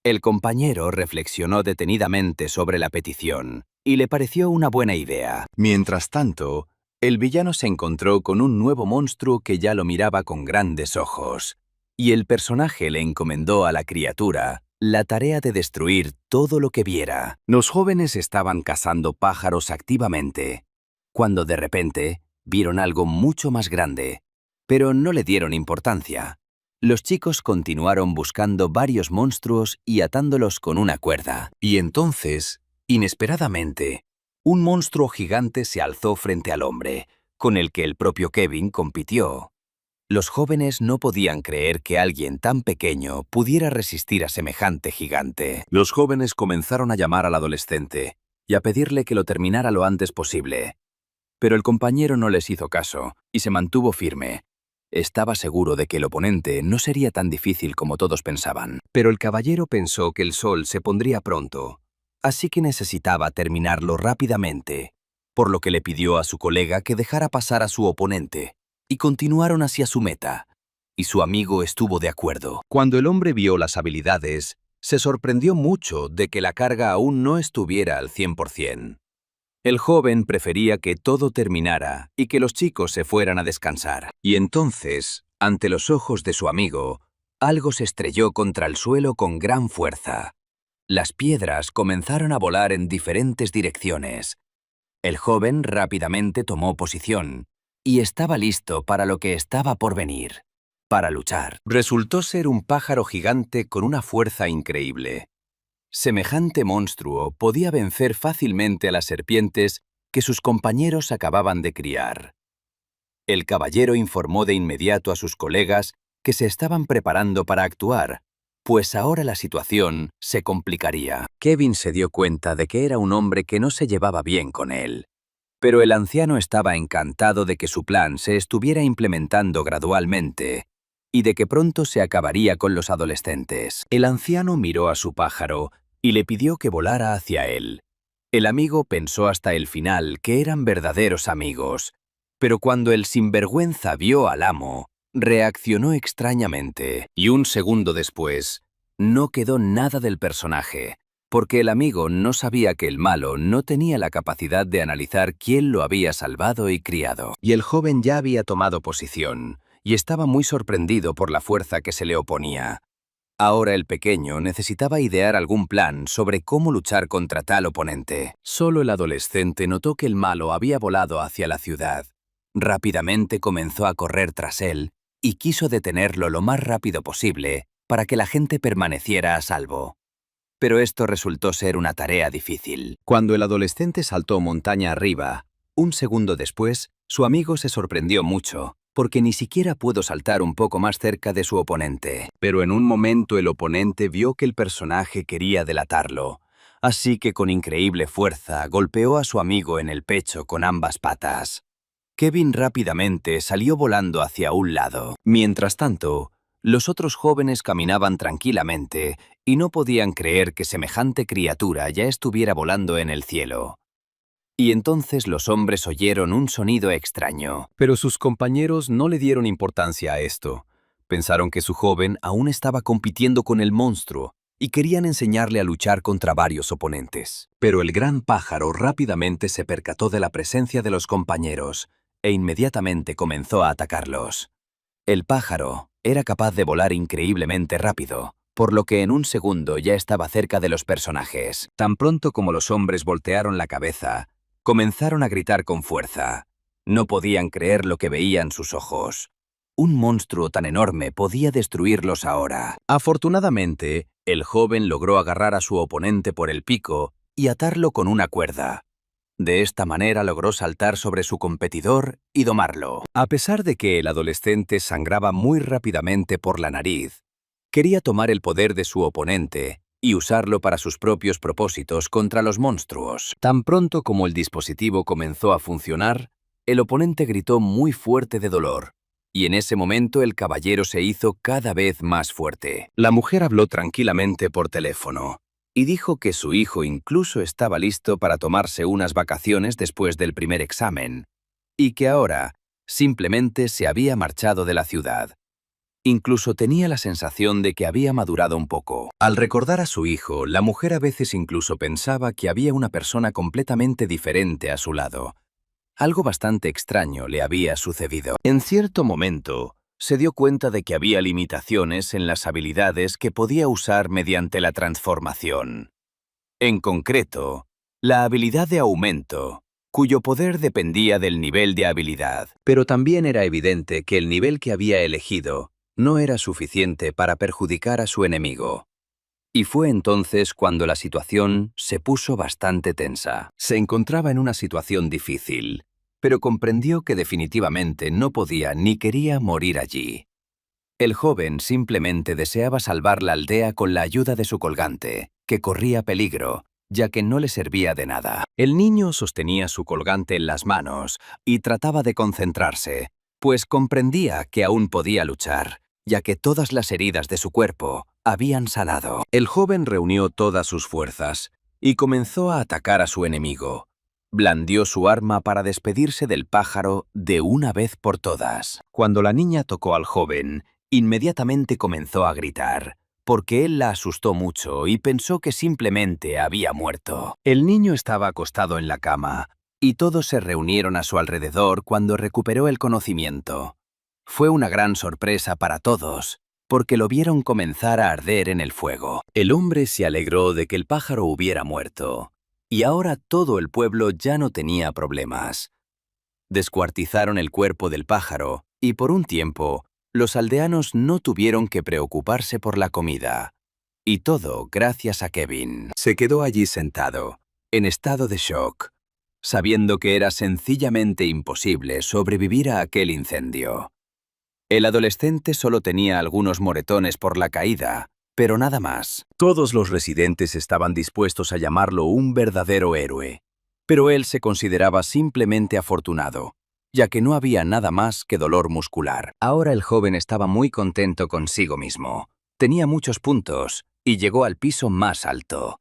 El compañero reflexionó detenidamente sobre la petición y le pareció una buena idea. Mientras tanto, el villano se encontró con un nuevo monstruo que ya lo miraba con grandes ojos, y el personaje le encomendó a la criatura la tarea de destruir todo lo que viera. Los jóvenes estaban cazando pájaros activamente, cuando de repente vieron algo mucho más grande, pero no le dieron importancia. Los chicos continuaron buscando varios monstruos y atándolos con una cuerda. Y entonces, inesperadamente, un monstruo gigante se alzó frente al hombre, con el que el propio Kevin compitió. Los jóvenes no podían creer que alguien tan pequeño pudiera resistir a semejante gigante. Los jóvenes comenzaron a llamar al adolescente y a pedirle que lo terminara lo antes posible. Pero el compañero no les hizo caso y se mantuvo firme. Estaba seguro de que el oponente no sería tan difícil como todos pensaban. Pero el caballero pensó que el sol se pondría pronto, así que necesitaba terminarlo rápidamente, por lo que le pidió a su colega que dejara pasar a su oponente, y continuaron hacia su meta, y su amigo estuvo de acuerdo. Cuando el hombre vio las habilidades, se sorprendió mucho de que la carga aún no estuviera al 100%. El joven prefería que todo terminara y que los chicos se fueran a descansar. Y entonces, ante los ojos de su amigo, algo se estrelló contra el suelo con gran fuerza. Las piedras comenzaron a volar en diferentes direcciones. El joven rápidamente tomó posición y estaba listo para lo que estaba por venir, para luchar. Resultó ser un pájaro gigante con una fuerza increíble. Semejante monstruo podía vencer fácilmente a las serpientes que sus compañeros acababan de criar. El caballero informó de inmediato a sus colegas que se estaban preparando para actuar, pues ahora la situación se complicaría. Kevin se dio cuenta de que era un hombre que no se llevaba bien con él, pero el anciano estaba encantado de que su plan se estuviera implementando gradualmente y de que pronto se acabaría con los adolescentes. El anciano miró a su pájaro y le pidió que volara hacia él. El amigo pensó hasta el final que eran verdaderos amigos, pero cuando el sinvergüenza vio al amo, reaccionó extrañamente, y un segundo después, no quedó nada del personaje, porque el amigo no sabía que el malo no tenía la capacidad de analizar quién lo había salvado y criado. Y el joven ya había tomado posición, y estaba muy sorprendido por la fuerza que se le oponía. Ahora el pequeño necesitaba idear algún plan sobre cómo luchar contra tal oponente. Solo el adolescente notó que el malo había volado hacia la ciudad. Rápidamente comenzó a correr tras él y quiso detenerlo lo más rápido posible para que la gente permaneciera a salvo. Pero esto resultó ser una tarea difícil. Cuando el adolescente saltó montaña arriba, un segundo después, su amigo se sorprendió mucho, porque ni siquiera pudo saltar un poco más cerca de su oponente. Pero en un momento el oponente vio que el personaje quería delatarlo, así que con increíble fuerza golpeó a su amigo en el pecho con ambas patas. Kevin rápidamente salió volando hacia un lado. Mientras tanto, los otros jóvenes caminaban tranquilamente y no podían creer que semejante criatura ya estuviera volando en el cielo. Y entonces los hombres oyeron un sonido extraño. Pero sus compañeros no le dieron importancia a esto. Pensaron que su joven aún estaba compitiendo con el monstruo y querían enseñarle a luchar contra varios oponentes. Pero el gran pájaro rápidamente se percató de la presencia de los compañeros e inmediatamente comenzó a atacarlos. El pájaro era capaz de volar increíblemente rápido, por lo que en un segundo ya estaba cerca de los personajes. Tan pronto como los hombres voltearon la cabeza, comenzaron a gritar con fuerza. No podían creer lo que veían sus ojos. Un monstruo tan enorme podía destruirlos ahora. Afortunadamente, el joven logró agarrar a su oponente por el pico y atarlo con una cuerda. De esta manera logró saltar sobre su competidor y domarlo. A pesar de que el adolescente sangraba muy rápidamente por la nariz, quería tomar el poder de su oponente y usarlo para sus propios propósitos contra los monstruos. Tan pronto como el dispositivo comenzó a funcionar, el oponente gritó muy fuerte de dolor, y en ese momento el caballero se hizo cada vez más fuerte. La mujer habló tranquilamente por teléfono y dijo que su hijo incluso estaba listo para tomarse unas vacaciones después del primer examen, y que ahora simplemente se había marchado de la ciudad. Incluso tenía la sensación de que había madurado un poco. Al recordar a su hijo, la mujer a veces incluso pensaba que había una persona completamente diferente a su lado. Algo bastante extraño le había sucedido. En cierto momento, se dio cuenta de que había limitaciones en las habilidades que podía usar mediante la transformación. En concreto, la habilidad de aumento, cuyo poder dependía del nivel de habilidad. Pero también era evidente que el nivel que había elegido no era suficiente para perjudicar a su enemigo. Y fue entonces cuando la situación se puso bastante tensa. Se encontraba en una situación difícil, pero comprendió que definitivamente no podía ni quería morir allí. El joven simplemente deseaba salvar la aldea con la ayuda de su colgante, que corría peligro, ya que no le servía de nada. El niño sostenía su colgante en las manos y trataba de concentrarse, pues comprendía que aún podía luchar, ya que todas las heridas de su cuerpo habían sanado. El joven reunió todas sus fuerzas y comenzó a atacar a su enemigo. Blandió su arma para despedirse del pájaro de una vez por todas. Cuando la niña tocó al joven, inmediatamente comenzó a gritar, porque él la asustó mucho y pensó que simplemente había muerto. El niño estaba acostado en la cama, y todos se reunieron a su alrededor cuando recuperó el conocimiento. Fue una gran sorpresa para todos, porque lo vieron comenzar a arder en el fuego. El hombre se alegró de que el pájaro hubiera muerto, y ahora todo el pueblo ya no tenía problemas. Descuartizaron el cuerpo del pájaro, y por un tiempo, los aldeanos no tuvieron que preocuparse por la comida. Y todo gracias a Kevin. Se quedó allí sentado, en estado de shock, sabiendo que era sencillamente imposible sobrevivir a aquel incendio. El adolescente solo tenía algunos moretones por la caída, pero nada más. Todos los residentes estaban dispuestos a llamarlo un verdadero héroe, pero él se consideraba simplemente afortunado, ya que no había nada más que dolor muscular. Ahora el joven estaba muy contento consigo mismo. Tenía muchos puntos y llegó al piso más alto.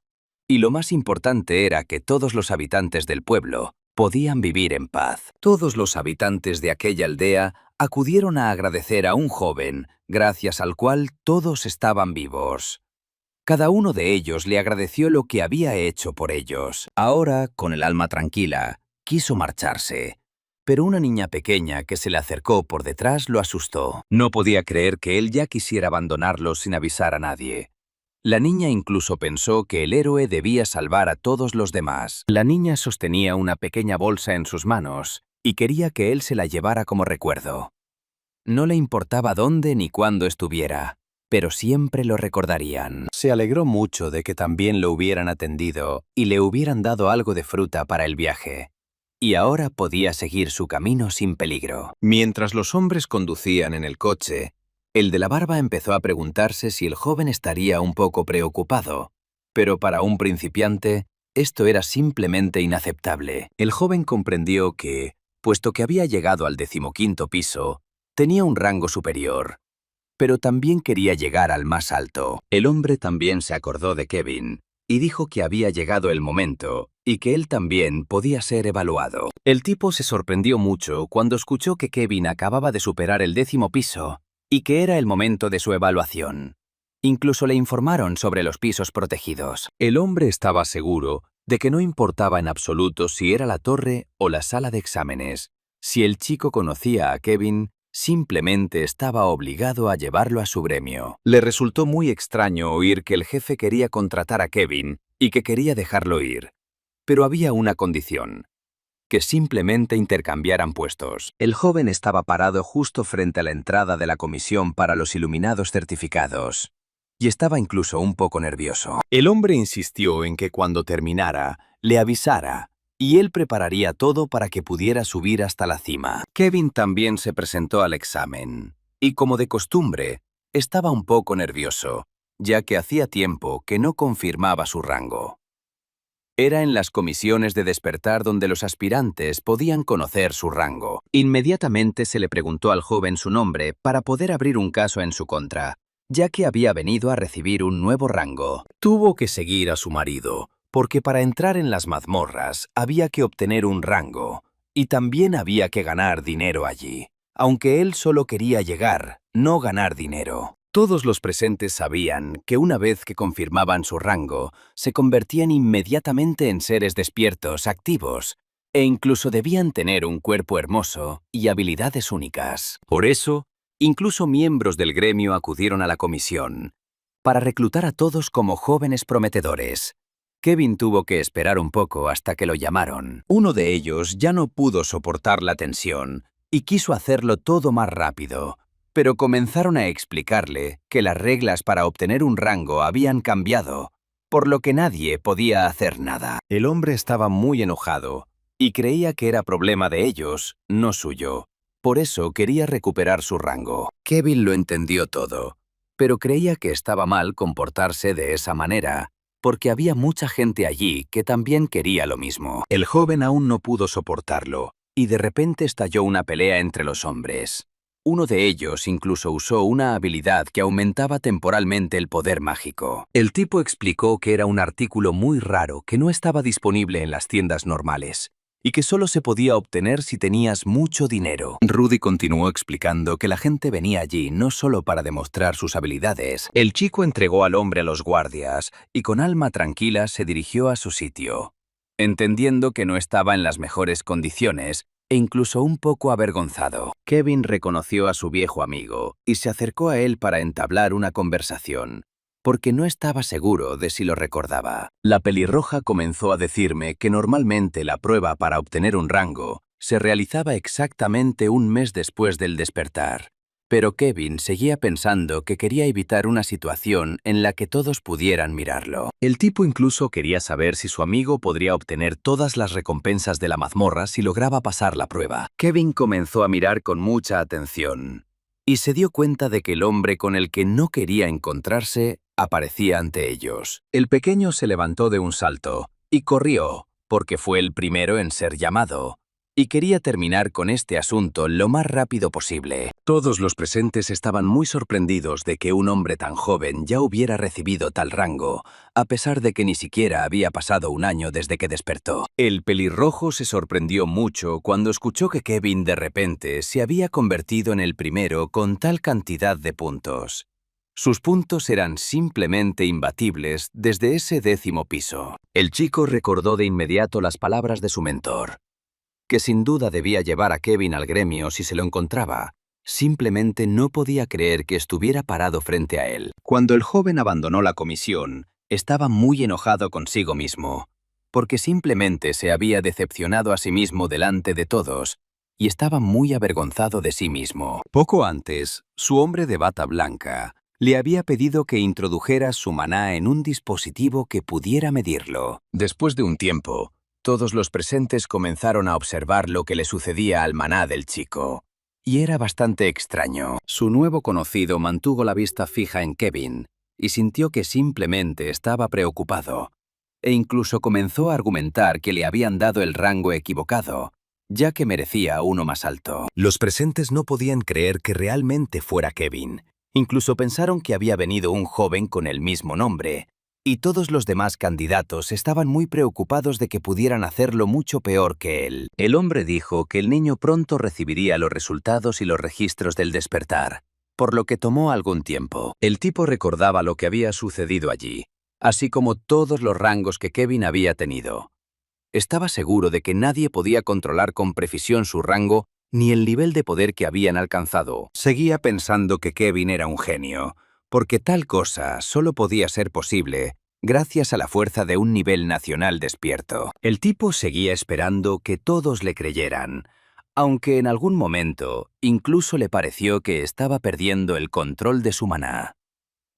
Y lo más importante era que todos los habitantes del pueblo podían vivir en paz. Todos los habitantes de aquella aldea acudieron a agradecer a un joven, gracias al cual todos estaban vivos. Cada uno de ellos le agradeció lo que había hecho por ellos. Ahora, con el alma tranquila, quiso marcharse, pero una niña pequeña que se le acercó por detrás lo asustó. No podía creer que él ya quisiera abandonarlos sin avisar a nadie. La niña incluso pensó que el héroe debía salvar a todos los demás. La niña sostenía una pequeña bolsa en sus manos y quería que él se la llevara como recuerdo. No le importaba dónde ni cuándo estuviera, pero siempre lo recordarían. Se alegró mucho de que también lo hubieran atendido y le hubieran dado algo de fruta para el viaje. Y ahora podía seguir su camino sin peligro. Mientras los hombres conducían en el coche, el de la barba empezó a preguntarse si el joven estaría un poco preocupado, pero para un principiante, esto era simplemente inaceptable. El joven comprendió que, puesto que había llegado al 15º piso, tenía un rango superior. pero también quería llegar al más alto. El hombre también se acordó de Kevin y dijo que había llegado el momento y que él también podía ser evaluado. El tipo se sorprendió mucho cuando escuchó que Kevin acababa de superar el 10º piso y que era el momento de su evaluación. Incluso le informaron sobre los pisos protegidos. El hombre estaba seguro de que no importaba en absoluto si era la torre o la sala de exámenes. Si el chico conocía a Kevin, simplemente estaba obligado a llevarlo a su gremio. Le resultó muy extraño oír que el jefe quería contratar a Kevin y que quería dejarlo ir. Pero había una condición: que simplemente intercambiaran puestos. El joven estaba parado justo frente a la entrada de la comisión para los iluminados certificados, y estaba incluso un poco nervioso. El hombre insistió en que cuando terminara, le avisara, y él prepararía todo para que pudiera subir hasta la cima. Kevin también se presentó al examen, y como de costumbre, estaba un poco nervioso, ya que hacía tiempo que no confirmaba su rango. Era en las comisiones de despertar donde los aspirantes podían conocer su rango. Inmediatamente se le preguntó al joven su nombre para poder abrir un caso en su contra, ya que había venido a recibir un nuevo rango. Tuvo que seguir a su marido, porque para entrar en las mazmorras había que obtener un rango, y también había que ganar dinero allí, aunque él solo quería llegar, no ganar dinero. Todos los presentes sabían que una vez que confirmaban su rango, se convertían inmediatamente en seres despiertos, activos, e incluso debían tener un cuerpo hermoso y habilidades únicas. Por eso, incluso miembros del gremio acudieron a la comisión para reclutar a todos como jóvenes prometedores. Kevin tuvo que esperar un poco hasta que lo llamaron. Uno de ellos ya no pudo soportar la tensión y quiso hacerlo todo más rápido, pero comenzaron a explicarle que las reglas para obtener un rango habían cambiado, por lo que nadie podía hacer nada. El hombre estaba muy enojado y creía que era problema de ellos, no suyo. Por eso quería recuperar su rango. Kevin lo entendió todo, pero creía que estaba mal comportarse de esa manera, porque había mucha gente allí que también quería lo mismo. El joven aún no pudo soportarlo, y de repente estalló una pelea entre los hombres. Uno de ellos incluso usó una habilidad que aumentaba temporalmente el poder mágico. El tipo explicó que era un artículo muy raro que no estaba disponible en las tiendas normales y que solo se podía obtener si tenías mucho dinero. Rudy continuó explicando que la gente venía allí no solo para demostrar sus habilidades. El chico entregó al hombre a los guardias y con alma tranquila se dirigió a su sitio, entendiendo que no estaba en las mejores condiciones e incluso un poco avergonzado. Kevin reconoció a su viejo amigo y se acercó a él para entablar una conversación, porque no estaba seguro de si lo recordaba. La pelirroja comenzó a decirme que normalmente la prueba para obtener un rango se realizaba exactamente un mes después del despertar, pero Kevin seguía pensando que quería evitar una situación en la que todos pudieran mirarlo. El tipo incluso quería saber si su amigo podría obtener todas las recompensas de la mazmorra si lograba pasar la prueba. Kevin comenzó a mirar con mucha atención y se dio cuenta de que el hombre con el que no quería encontrarse aparecía ante ellos. El pequeño se levantó de un salto y corrió, porque fue el primero en ser llamado, y quería terminar con este asunto lo más rápido posible. Todos los presentes estaban muy sorprendidos de que un hombre tan joven ya hubiera recibido tal rango, a pesar de que ni siquiera había pasado un año desde que despertó. El pelirrojo se sorprendió mucho cuando escuchó que Kevin de repente se había convertido en el primero con tal cantidad de puntos. Sus puntos eran simplemente imbatibles desde ese 10º piso. El chico recordó de inmediato las palabras de su mentor, que sin duda debía llevar a Kevin al gremio si se lo encontraba. Simplemente no podía creer que estuviera parado frente a él. Cuando el joven abandonó la comisión, estaba muy enojado consigo mismo, porque simplemente se había decepcionado a sí mismo delante de todos, y estaba muy avergonzado de sí mismo. Poco antes, su hombre de bata blanca le había pedido que introdujera su maná en un dispositivo que pudiera medirlo. Después de un tiempo, todos los presentes comenzaron a observar lo que le sucedía al maná del chico, y era bastante extraño. Su nuevo conocido mantuvo la vista fija en Kevin y sintió que simplemente estaba preocupado, e incluso comenzó a argumentar que le habían dado el rango equivocado, ya que merecía uno más alto. Los presentes no podían creer que realmente fuera Kevin, Incluso pensaron que había venido un joven con el mismo nombre, y todos los demás candidatos estaban muy preocupados de que pudieran hacerlo mucho peor que él. El hombre dijo que el niño pronto recibiría los resultados y los registros del despertar, por lo que tomó algún tiempo. El tipo recordaba lo que había sucedido allí, así como todos los rangos que Kevin había tenido. Estaba seguro de que nadie podía controlar con precisión su rango ni el nivel de poder que habían alcanzado. Seguía pensando que Kevin era un genio, porque tal cosa solo podía ser posible gracias a la fuerza de un nivel nacional despierto. El tipo seguía esperando que todos le creyeran, aunque en algún momento incluso le pareció que estaba perdiendo el control de su maná.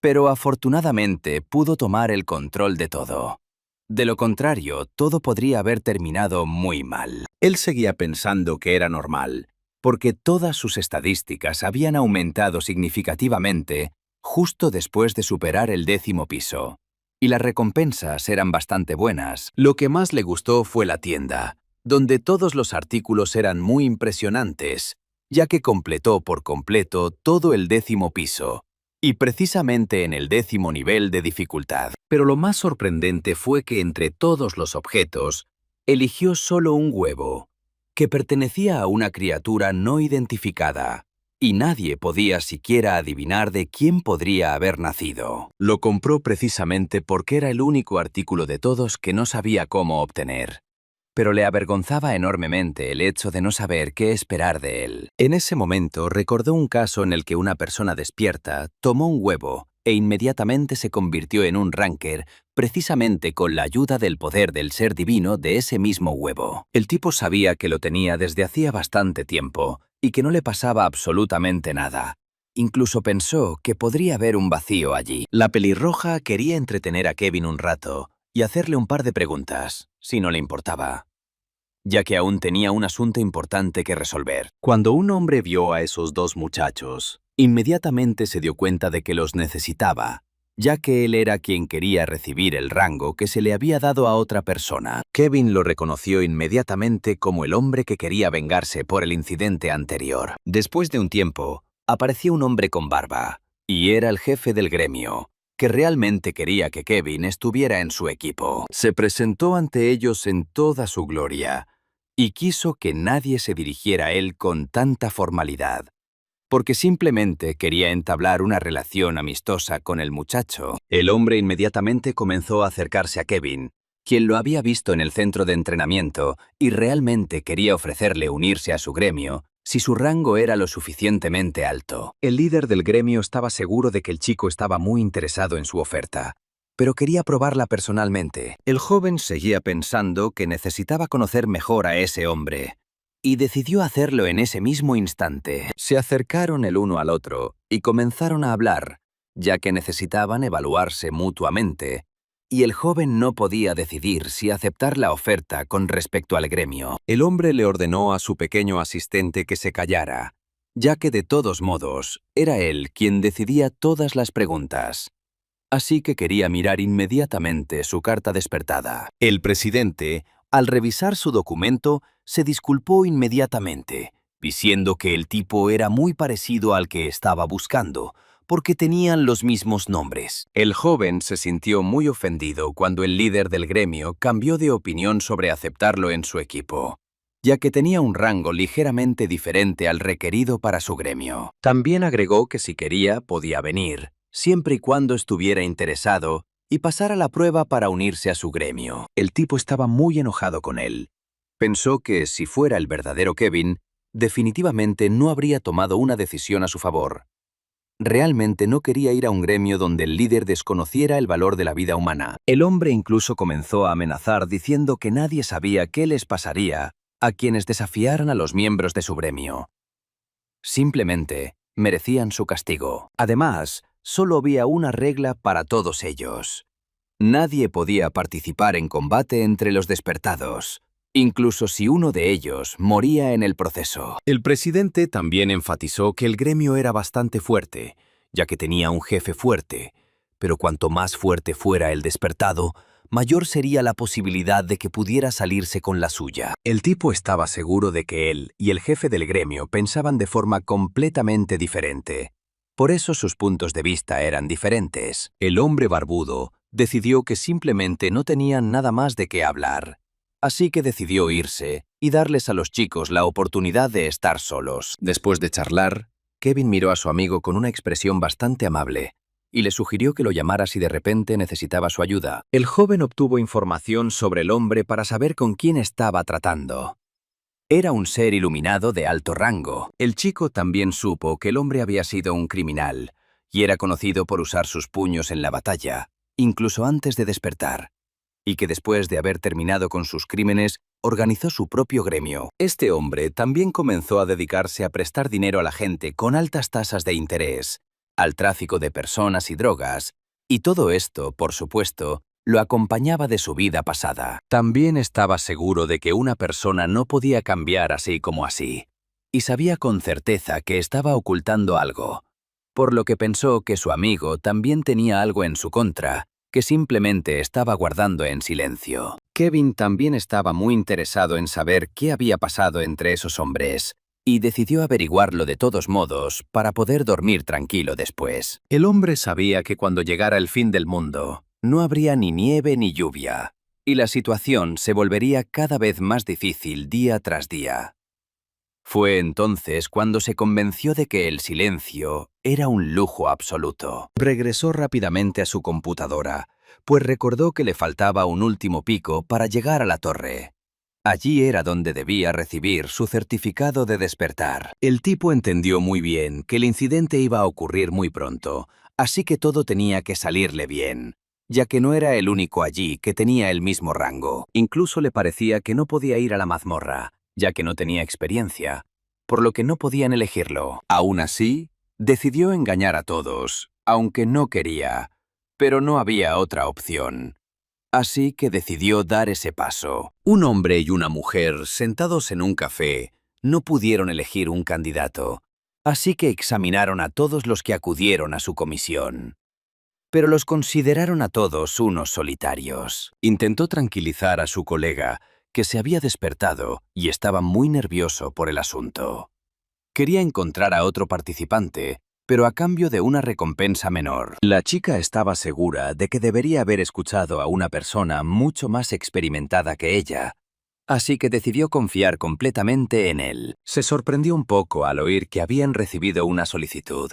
Pero afortunadamente pudo tomar el control de todo. De lo contrario, todo podría haber terminado muy mal. Él seguía pensando que era normal, porque todas sus estadísticas habían aumentado significativamente justo después de superar el 10º piso, y las recompensas eran bastante buenas. Lo que más le gustó fue la tienda, donde todos los artículos eran muy impresionantes, ya que completó por completo todo el 10º piso, y precisamente en el 10º nivel de dificultad. Pero lo más sorprendente fue que entre todos los objetos, eligió solo un huevo, que pertenecía a una criatura no identificada, y nadie podía siquiera adivinar de quién podría haber nacido. Lo compró precisamente porque era el único artículo de todos que no sabía cómo obtener. Pero le avergonzaba enormemente el hecho de no saber qué esperar de él. En ese momento recordó un caso en el que una persona despierta tomó un huevo e inmediatamente se convirtió en un ranker precisamente con la ayuda del poder del ser divino de ese mismo huevo. El tipo sabía que lo tenía desde hacía bastante tiempo y que no le pasaba absolutamente nada. Incluso pensó que podría haber un vacío allí. La pelirroja quería entretener a Kevin un rato y hacerle un par de preguntas, si no le importaba, ya que aún tenía un asunto importante que resolver. Cuando un hombre vio a esos dos muchachos, inmediatamente se dio cuenta de que los necesitaba, ya que él era quien quería recibir el rango que se le había dado a otra persona. Kevin lo reconoció inmediatamente como el hombre que quería vengarse por el incidente anterior. Después de un tiempo, apareció un hombre con barba, y era el jefe del gremio, que realmente quería que Kevin estuviera en su equipo. Se presentó ante ellos en toda su gloria y quiso que nadie se dirigiera a él con tanta formalidad, porque simplemente quería entablar una relación amistosa con el muchacho. El hombre inmediatamente comenzó a acercarse a Kevin, quien lo había visto en el centro de entrenamiento y realmente quería ofrecerle unirse a su gremio si su rango era lo suficientemente alto. El líder del gremio estaba seguro de que el chico estaba muy interesado en su oferta, pero quería probarla personalmente. El joven seguía pensando que necesitaba conocer mejor a ese hombre, y decidió hacerlo en ese mismo instante. Se acercaron el uno al otro y comenzaron a hablar, ya que necesitaban evaluarse mutuamente, y el joven no podía decidir si aceptar la oferta con respecto al gremio. El hombre le ordenó a su pequeño asistente que se callara, ya que de todos modos era él quien decidía todas las preguntas. Así que quería mirar inmediatamente su carta despertada. El presidente, al revisar su documento, se disculpó inmediatamente, diciendo que el tipo era muy parecido al que estaba buscando, porque tenían los mismos nombres. El joven se sintió muy ofendido cuando el líder del gremio cambió de opinión sobre aceptarlo en su equipo, ya que tenía un rango ligeramente diferente al requerido para su gremio. También agregó que si quería, podía venir, siempre y cuando estuviera interesado, y pasar a la prueba para unirse a su gremio. El tipo estaba muy enojado con él. Pensó que si fuera el verdadero Kevin, definitivamente no habría tomado una decisión a su favor. Realmente no quería ir a un gremio donde el líder desconociera el valor de la vida humana. El hombre incluso comenzó a amenazar diciendo que nadie sabía qué les pasaría a quienes desafiaran a los miembros de su gremio. Simplemente merecían su castigo. Además, solo había una regla para todos ellos. Nadie podía participar en combate entre los despertados, incluso si uno de ellos moría en el proceso. El presidente también enfatizó que el gremio era bastante fuerte, ya que tenía un jefe fuerte, pero cuanto más fuerte fuera el despertado, mayor sería la posibilidad de que pudiera salirse con la suya. El tipo estaba seguro de que él y el jefe del gremio pensaban de forma completamente diferente, Por eso sus puntos de vista eran diferentes. El hombre barbudo decidió que simplemente no tenían nada más de qué hablar. Así que decidió irse y darles a los chicos la oportunidad de estar solos. Después de charlar, Kevin miró a su amigo con una expresión bastante amable y le sugirió que lo llamara si de repente necesitaba su ayuda. El joven obtuvo información sobre el hombre para saber con quién estaba tratando. Era un ser iluminado de alto rango. El chico también supo que el hombre había sido un criminal y era conocido por usar sus puños en la batalla, incluso antes de despertar, y que después de haber terminado con sus crímenes, organizó su propio gremio. Este hombre también comenzó a dedicarse a prestar dinero a la gente con altas tasas de interés, al tráfico de personas y drogas, y todo esto, por supuesto, lo acompañaba de su vida pasada. También estaba seguro de que una persona no podía cambiar así como así, y sabía con certeza que estaba ocultando algo, por lo que pensó que su amigo también tenía algo en su contra, que simplemente estaba guardando en silencio. Kevin también estaba muy interesado en saber qué había pasado entre esos hombres, y decidió averiguarlo de todos modos para poder dormir tranquilo después. El hombre sabía que cuando llegara el fin del mundo, no habría ni nieve ni lluvia, y la situación se volvería cada vez más difícil día tras día. Fue entonces cuando se convenció de que el silencio era un lujo absoluto. Regresó rápidamente a su computadora, pues recordó que le faltaba un último pico para llegar a la torre. Allí era donde debía recibir su certificado de despertar. El tipo entendió muy bien que el incidente iba a ocurrir muy pronto, así que todo tenía que salirle bien, ya que no era el único allí que tenía el mismo rango. Incluso le parecía que no podía ir a la mazmorra, ya que no tenía experiencia, por lo que no podían elegirlo. Aún así, decidió engañar a todos, aunque no quería, pero no había otra opción. Así que decidió dar ese paso. Un hombre y una mujer sentados en un café no pudieron elegir un candidato, así que examinaron a todos los que acudieron a su comisión. Pero los consideraron a todos unos solitarios. Intentó tranquilizar a su colega, que se había despertado y estaba muy nervioso por el asunto. Quería encontrar a otro participante, pero a cambio de una recompensa menor. La chica estaba segura de que debería haber escuchado a una persona mucho más experimentada que ella, así que decidió confiar completamente en él. Se sorprendió un poco al oír que habían recibido una solicitud,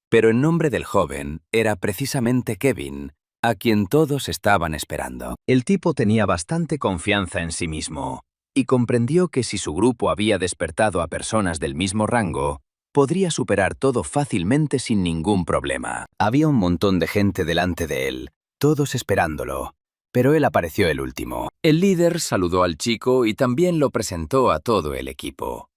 pero el nombre del joven era precisamente Kevin, a quien todos estaban esperando. El tipo tenía bastante confianza en sí mismo, y comprendió que si su grupo había despertado a personas del mismo rango, podría superar todo fácilmente sin ningún problema. Había un montón de gente delante de él, todos esperándolo, pero él apareció el último. El líder saludó al chico y también lo presentó a todo el equipo.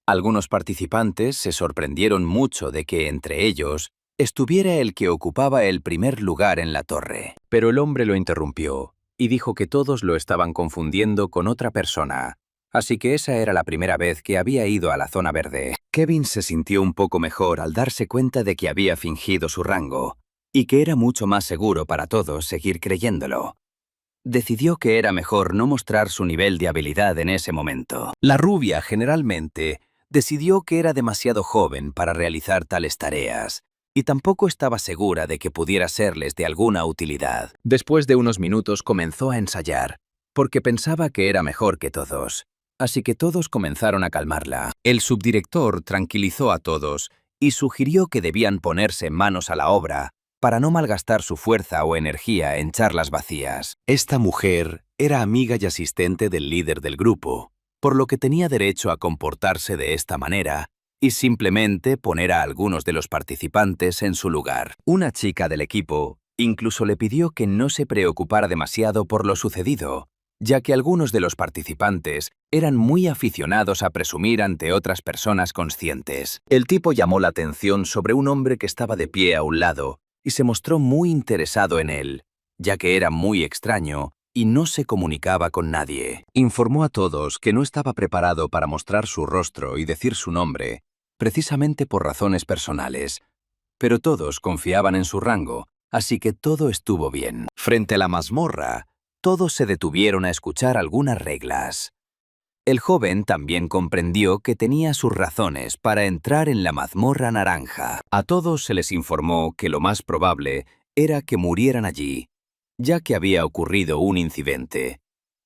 Algunos participantes se sorprendieron mucho de que entre ellos estuviera el que ocupaba el primer lugar en la torre. Pero el hombre lo interrumpió y dijo que todos lo estaban confundiendo con otra persona. Así que esa era la primera vez que había ido a la zona verde. Kevin se sintió un poco mejor al darse cuenta de que había fingido su rango, y que era mucho más seguro para todos seguir creyéndolo. Decidió que era mejor no mostrar su nivel de habilidad en ese momento. La rubia, generalmente, decidió que era demasiado joven para realizar tales tareas, y tampoco estaba segura de que pudiera serles de alguna utilidad. Después de unos minutos comenzó a ensayar, porque pensaba que era mejor que todos. Así que todos comenzaron a calmarla. El subdirector tranquilizó a todos y sugirió que debían ponerse manos a la obra para no malgastar su fuerza o energía en charlas vacías. Esta mujer era amiga y asistente del líder del grupo, por lo que tenía derecho a comportarse de esta manera y simplemente poner a algunos de los participantes en su lugar. Una chica del equipo incluso le pidió que no se preocupara demasiado por lo sucedido, ya que algunos de los participantes eran muy aficionados a presumir ante otras personas conscientes. El tipo llamó la atención sobre un hombre que estaba de pie a un lado y se mostró muy interesado en él, ya que era muy extraño y no se comunicaba con nadie. Informó a todos que no estaba preparado para mostrar su rostro y decir su nombre, precisamente por razones personales, pero todos confiaban en su rango, así que todo estuvo bien. Frente a la mazmorra, todos se detuvieron a escuchar algunas reglas. El joven también comprendió que tenía sus razones para entrar en la mazmorra naranja. A todos se les informó que lo más probable era que murieran allí, ya que había ocurrido un incidente.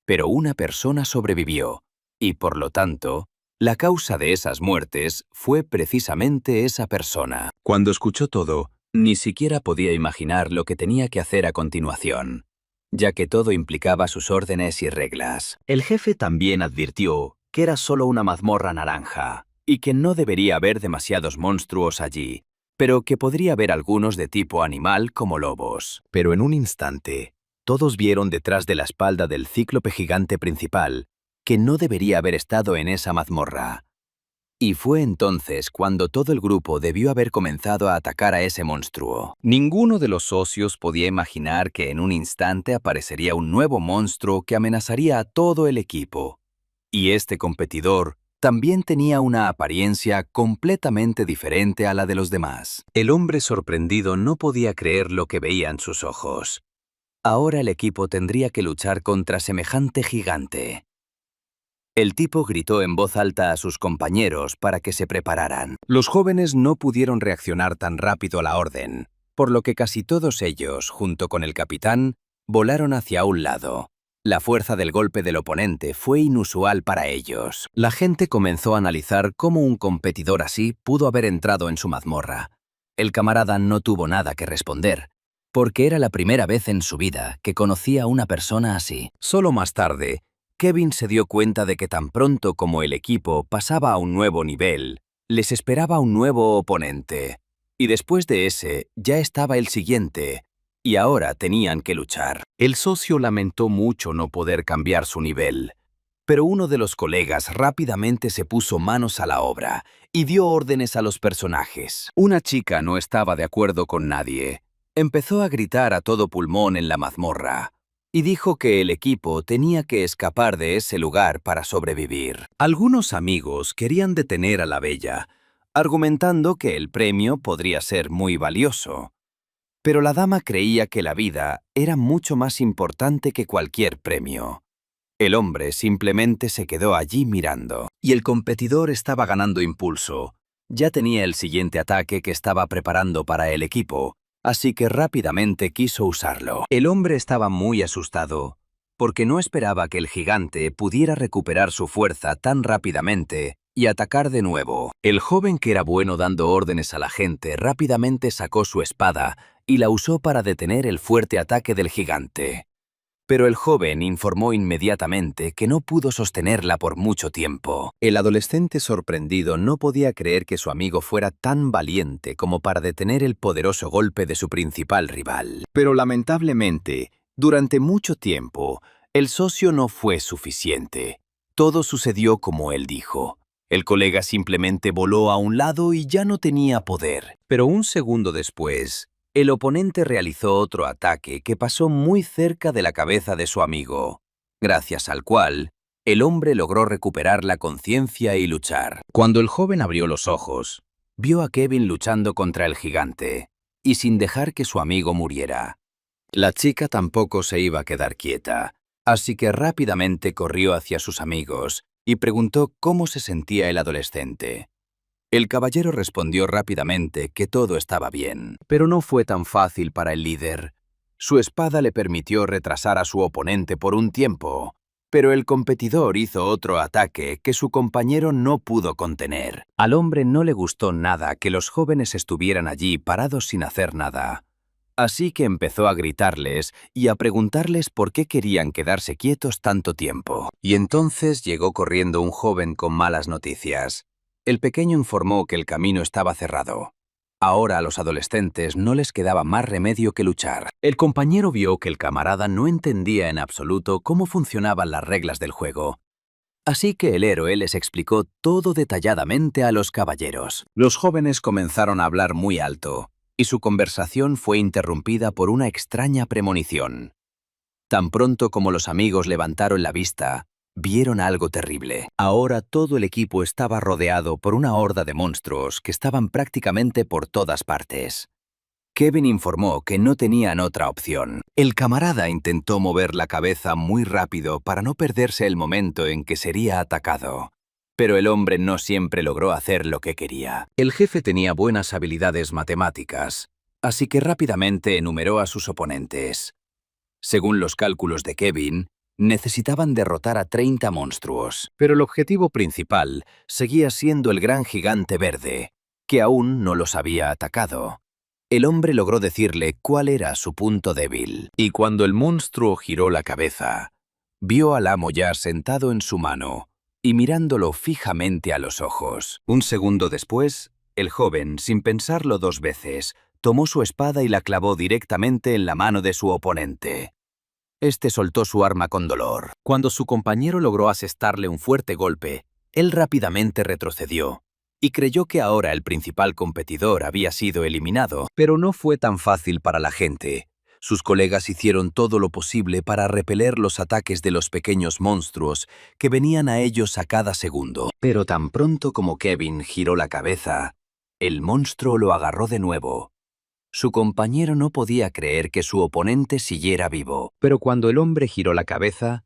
Pero una persona sobrevivió, y por lo tanto, la causa de esas muertes fue precisamente esa persona. Cuando escuchó todo, ni siquiera podía imaginar lo que tenía que hacer a continuación, ya que todo implicaba sus órdenes y reglas. El jefe también advirtió que era solo una mazmorra naranja y que no debería haber demasiados monstruos allí, pero que podría haber algunos de tipo animal como lobos. Pero en un instante, todos vieron detrás de la espalda del cíclope gigante principal que no debería haber estado en esa mazmorra. Y fue entonces cuando todo el grupo debió haber comenzado a atacar a ese monstruo. Ninguno de los socios podía imaginar que en un instante aparecería un nuevo monstruo que amenazaría a todo el equipo. Y este competidor también tenía una apariencia completamente diferente a la de los demás. El hombre sorprendido no podía creer lo que veía en sus ojos. Ahora el equipo tendría que luchar contra semejante gigante. El tipo gritó en voz alta a sus compañeros para que se prepararan. Los jóvenes no pudieron reaccionar tan rápido a la orden, por lo que casi todos ellos, junto con el capitán, volaron hacia un lado. La fuerza del golpe del oponente fue inusual para ellos. La gente comenzó a analizar cómo un competidor así pudo haber entrado en su mazmorra. El camarada no tuvo nada que responder, porque era la primera vez en su vida que conocía a una persona así. Solo más tarde, Kevin se dio cuenta de que tan pronto como el equipo pasaba a un nuevo nivel, les esperaba un nuevo oponente. Y después de ese, ya estaba el siguiente, y ahora tenían que luchar. El socio lamentó mucho no poder cambiar su nivel, pero uno de los colegas rápidamente se puso manos a la obra y dio órdenes a los personajes. Una chica no estaba de acuerdo con nadie. Empezó a gritar a todo pulmón en la mazmorra y dijo que el equipo tenía que escapar de ese lugar para sobrevivir. Algunos amigos querían detener a la bella, argumentando que el premio podría ser muy valioso. Pero la dama creía que la vida era mucho más importante que cualquier premio. El hombre simplemente se quedó allí mirando, y el competidor estaba ganando impulso. Ya tenía el siguiente ataque que estaba preparando para el equipo, así que rápidamente quiso usarlo. El hombre estaba muy asustado, porque no esperaba que el gigante pudiera recuperar su fuerza tan rápidamente y atacar de nuevo. El joven, que era bueno dando órdenes a la gente, rápidamente sacó su espada y la usó para detener el fuerte ataque del gigante. Pero el joven informó inmediatamente que no pudo sostenerla por mucho tiempo. El adolescente sorprendido no podía creer que su amigo fuera tan valiente como para detener el poderoso golpe de su principal rival. Pero lamentablemente, durante mucho tiempo, el socio no fue suficiente. Todo sucedió como él dijo. El colega simplemente voló a un lado y ya no tenía poder. Pero un segundo después, el oponente realizó otro ataque que pasó muy cerca de la cabeza de su amigo, gracias al cual el hombre logró recuperar la conciencia y luchar. Cuando el joven abrió los ojos, vio a Kevin luchando contra el gigante, y sin dejar que su amigo muriera. La chica tampoco se iba a quedar quieta, así que rápidamente corrió hacia sus amigos y preguntó cómo se sentía el adolescente. El caballero respondió rápidamente que todo estaba bien, pero no fue tan fácil para el líder. Su espada le permitió retrasar a su oponente por un tiempo, pero el competidor hizo otro ataque que su compañero no pudo contener. Al hombre no le gustó nada que los jóvenes estuvieran allí parados sin hacer nada. Así que empezó a gritarles y a preguntarles por qué querían quedarse quietos tanto tiempo. Y entonces llegó corriendo un joven con malas noticias. El pequeño informó que el camino estaba cerrado. Ahora a los adolescentes no les quedaba más remedio que luchar. El compañero vio que el camarada no entendía en absoluto cómo funcionaban las reglas del juego. Así que el héroe les explicó todo detalladamente a los caballeros. Los jóvenes comenzaron a hablar muy alto, y su conversación fue interrumpida por una extraña premonición. Tan pronto como los amigos levantaron la vista, vieron algo terrible. Ahora todo el equipo estaba rodeado por una horda de monstruos que estaban prácticamente por todas partes. Kevin informó que no tenían otra opción. El camarada intentó mover la cabeza muy rápido para no perderse el momento en que sería atacado. Pero el hombre no siempre logró hacer lo que quería. El jefe tenía buenas habilidades matemáticas, así que rápidamente enumeró a sus oponentes. Según los cálculos de Kevin, necesitaban derrotar a 30 monstruos, pero el objetivo principal seguía siendo el gran gigante verde, que aún no los había atacado. El hombre logró decirle cuál era su punto débil, y cuando el monstruo giró la cabeza, vio al amo ya sentado en su mano y mirándolo fijamente a los ojos. Un segundo después, el joven, sin pensarlo 2 veces, tomó su espada y la clavó directamente en la mano de su oponente. Este soltó su arma con dolor. Cuando su compañero logró asestarle un fuerte golpe, él rápidamente retrocedió y creyó que ahora el principal competidor había sido eliminado. Pero no fue tan fácil para la gente. Sus colegas hicieron todo lo posible para repeler los ataques de los pequeños monstruos que venían a ellos a cada segundo. Pero tan pronto como Kevin giró la cabeza, el monstruo lo agarró de nuevo. Su compañero no podía creer que su oponente siguiera vivo, pero cuando el hombre giró la cabeza,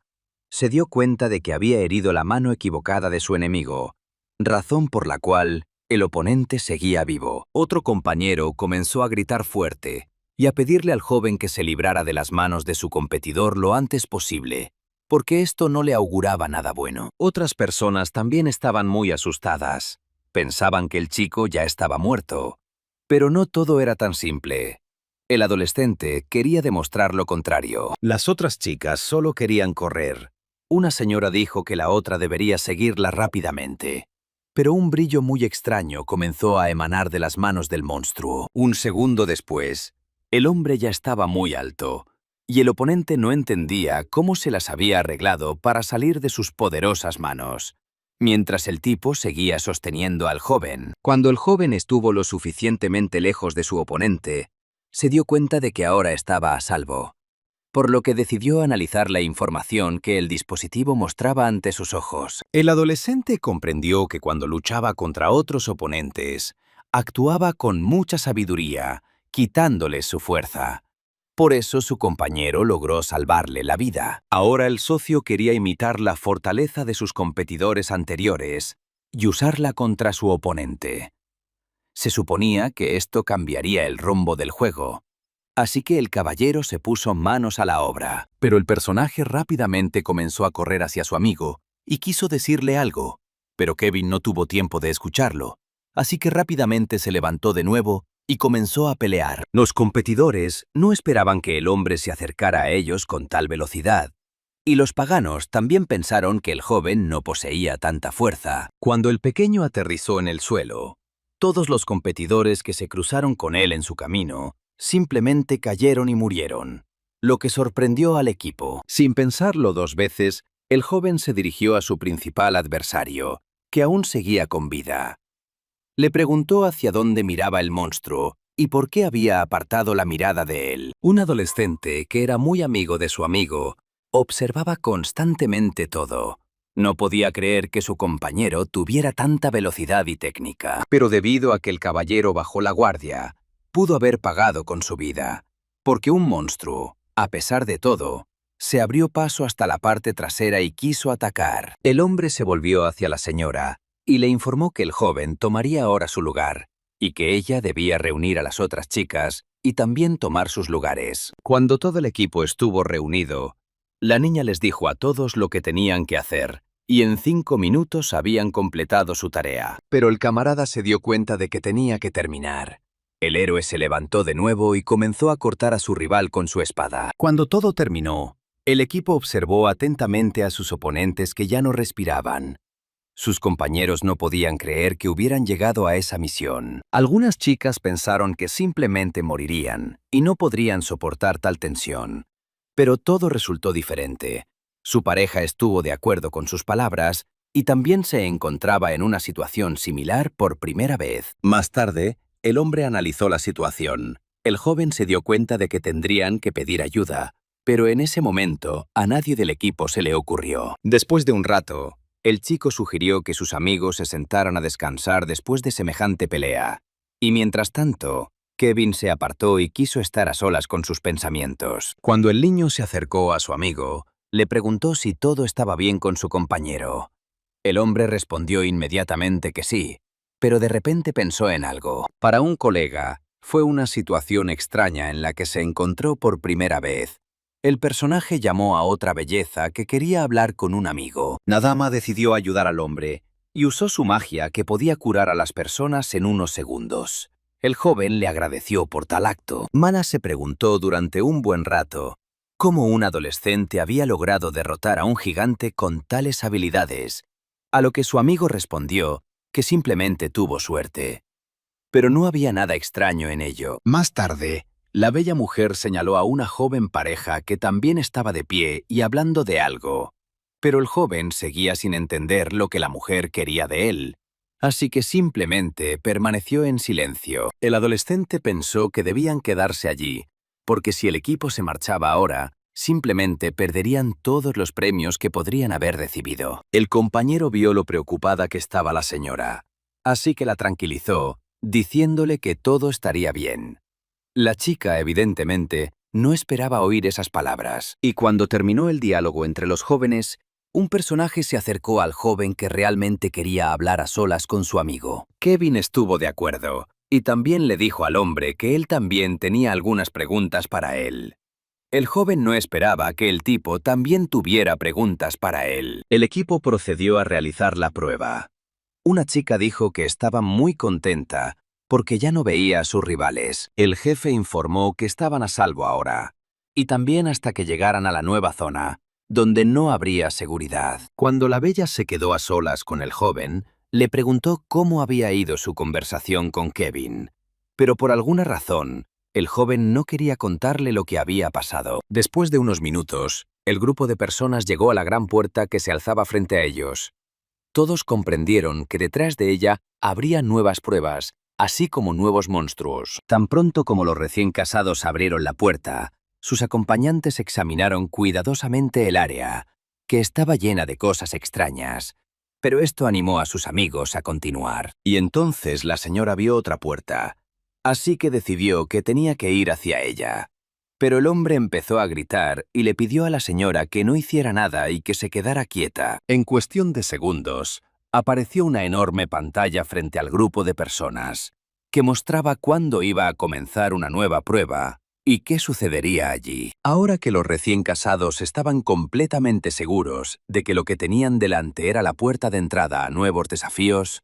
se dio cuenta de que había herido la mano equivocada de su enemigo, razón por la cual el oponente seguía vivo. Otro compañero comenzó a gritar fuerte y a pedirle al joven que se librara de las manos de su competidor lo antes posible, porque esto no le auguraba nada bueno. Otras personas también estaban muy asustadas. Pensaban que el chico ya estaba muerto. Pero no todo era tan simple. El adolescente quería demostrar lo contrario. Las otras chicas solo querían correr. Una señora dijo que la otra debería seguirla rápidamente. Pero un brillo muy extraño comenzó a emanar de las manos del monstruo. Un segundo después, el hombre ya estaba muy alto, y el oponente no entendía cómo se las había arreglado para salir de sus poderosas manos, mientras el tipo seguía sosteniendo al joven. Cuando el joven estuvo lo suficientemente lejos de su oponente, se dio cuenta de que ahora estaba a salvo, por lo que decidió analizar la información que el dispositivo mostraba ante sus ojos. El adolescente comprendió que cuando luchaba contra otros oponentes, actuaba con mucha sabiduría, quitándoles su fuerza. Por eso su compañero logró salvarle la vida. Ahora el socio quería imitar la fortaleza de sus competidores anteriores y usarla contra su oponente. Se suponía que esto cambiaría el rumbo del juego, así que el caballero se puso manos a la obra. Pero el personaje rápidamente comenzó a correr hacia su amigo y quiso decirle algo, pero Kevin no tuvo tiempo de escucharlo, así que rápidamente se levantó de nuevo y comenzó a pelear. Los competidores no esperaban que el hombre se acercara a ellos con tal velocidad, y los paganos también pensaron que el joven no poseía tanta fuerza. Cuando el pequeño aterrizó en el suelo, todos los competidores que se cruzaron con él en su camino simplemente cayeron y murieron, lo que sorprendió al equipo. Sin pensarlo 2 veces, el joven se dirigió a su principal adversario, que aún seguía con vida. Le preguntó hacia dónde miraba el monstruo y por qué había apartado la mirada de él. Un adolescente, que era muy amigo de su amigo, observaba constantemente todo. No podía creer que su compañero tuviera tanta velocidad y técnica. Pero debido a que el caballero bajó la guardia, pudo haber pagado con su vida, porque un monstruo, a pesar de todo, se abrió paso hasta la parte trasera y quiso atacar. El hombre se volvió hacia la señora y le informó que el joven tomaría ahora su lugar y que ella debía reunir a las otras chicas y también tomar sus lugares. Cuando todo el equipo estuvo reunido, la niña les dijo a todos lo que tenían que hacer y en 5 minutos habían completado su tarea. Pero el camarada se dio cuenta de que tenía que terminar. El héroe se levantó de nuevo y comenzó a cortar a su rival con su espada. Cuando todo terminó, el equipo observó atentamente a sus oponentes que ya no respiraban. Sus compañeros no podían creer que hubieran llegado a esa misión. Algunas chicas pensaron que simplemente morirían y no podrían soportar tal tensión. Pero todo resultó diferente. Su pareja estuvo de acuerdo con sus palabras y también se encontraba en una situación similar por primera vez. Más tarde, el hombre analizó la situación. El joven se dio cuenta de que tendrían que pedir ayuda, pero en ese momento a nadie del equipo se le ocurrió. Después de un rato, el chico sugirió que sus amigos se sentaran a descansar después de semejante pelea, y mientras tanto, Kevin se apartó y quiso estar a solas con sus pensamientos. Cuando el niño se acercó a su amigo, Le preguntó si todo estaba bien con su compañero. El hombre respondió inmediatamente que sí, pero de repente pensó en algo. para un colega, fue una situación extraña en la que se encontró por primera vez. El personaje llamó a otra belleza que quería hablar con un amigo. Nadama decidió ayudar al hombre y usó su magia que podía curar a las personas en unos segundos. El joven le agradeció por tal acto. Mana se preguntó durante un buen rato ¿Cómo un adolescente había logrado derrotar a un gigante con tales habilidades? A lo que su amigo respondió que simplemente tuvo suerte. Pero no había nada extraño en ello. Más tarde, la bella mujer señaló a una joven pareja que también estaba de pie y hablando de algo. Pero el joven seguía sin entender lo que la mujer quería de él, así que simplemente permaneció en silencio. El adolescente pensó que debían quedarse allí, Porque si el equipo se marchaba ahora, simplemente perderían todos los premios que podrían haber recibido. el compañero vio lo preocupada que estaba la señora. Así que la tranquilizó, diciéndole que todo estaría bien. La chica, evidentemente, no esperaba oír esas palabras. Y cuando terminó el diálogo entre los jóvenes, Un personaje se acercó al joven que realmente quería hablar a solas con su amigo. Kevin estuvo de acuerdo, Y también le dijo al hombre que él también tenía algunas preguntas para él. El joven no esperaba que el tipo también tuviera preguntas para él. el equipo procedió a realizar la prueba. Una chica dijo que estaba muy contenta porque ya no veía a sus rivales. El jefe informó que estaban a salvo ahora. Y también hasta que llegaran a la nueva zona, donde no habría seguridad. Cuando la bella se quedó a solas con el joven, Le preguntó cómo había ido su conversación con Kevin. Pero por alguna razón, el joven no quería contarle lo que había pasado. después de unos minutos, El grupo de personas llegó a la gran puerta que se alzaba frente a ellos. Todos comprendieron que detrás de ella habría nuevas pruebas, así como nuevos monstruos. Tan pronto como los recién casados abrieron la puerta, sus acompañantes examinaron cuidadosamente el área, que estaba llena de cosas extrañas. Pero esto animó a sus amigos a continuar. y entonces la señora vio otra puerta. Así que decidió que tenía que ir hacia ella. Pero el hombre empezó a gritar y le pidió a la señora que no hiciera nada y que se quedara quieta. En cuestión de segundos, Apareció una enorme pantalla frente al grupo de personas, que mostraba cuándo iba a comenzar una nueva prueba y qué sucedería allí. ahora que los recién casados estaban completamente seguros de que lo que tenían delante era la puerta de entrada a nuevos desafíos,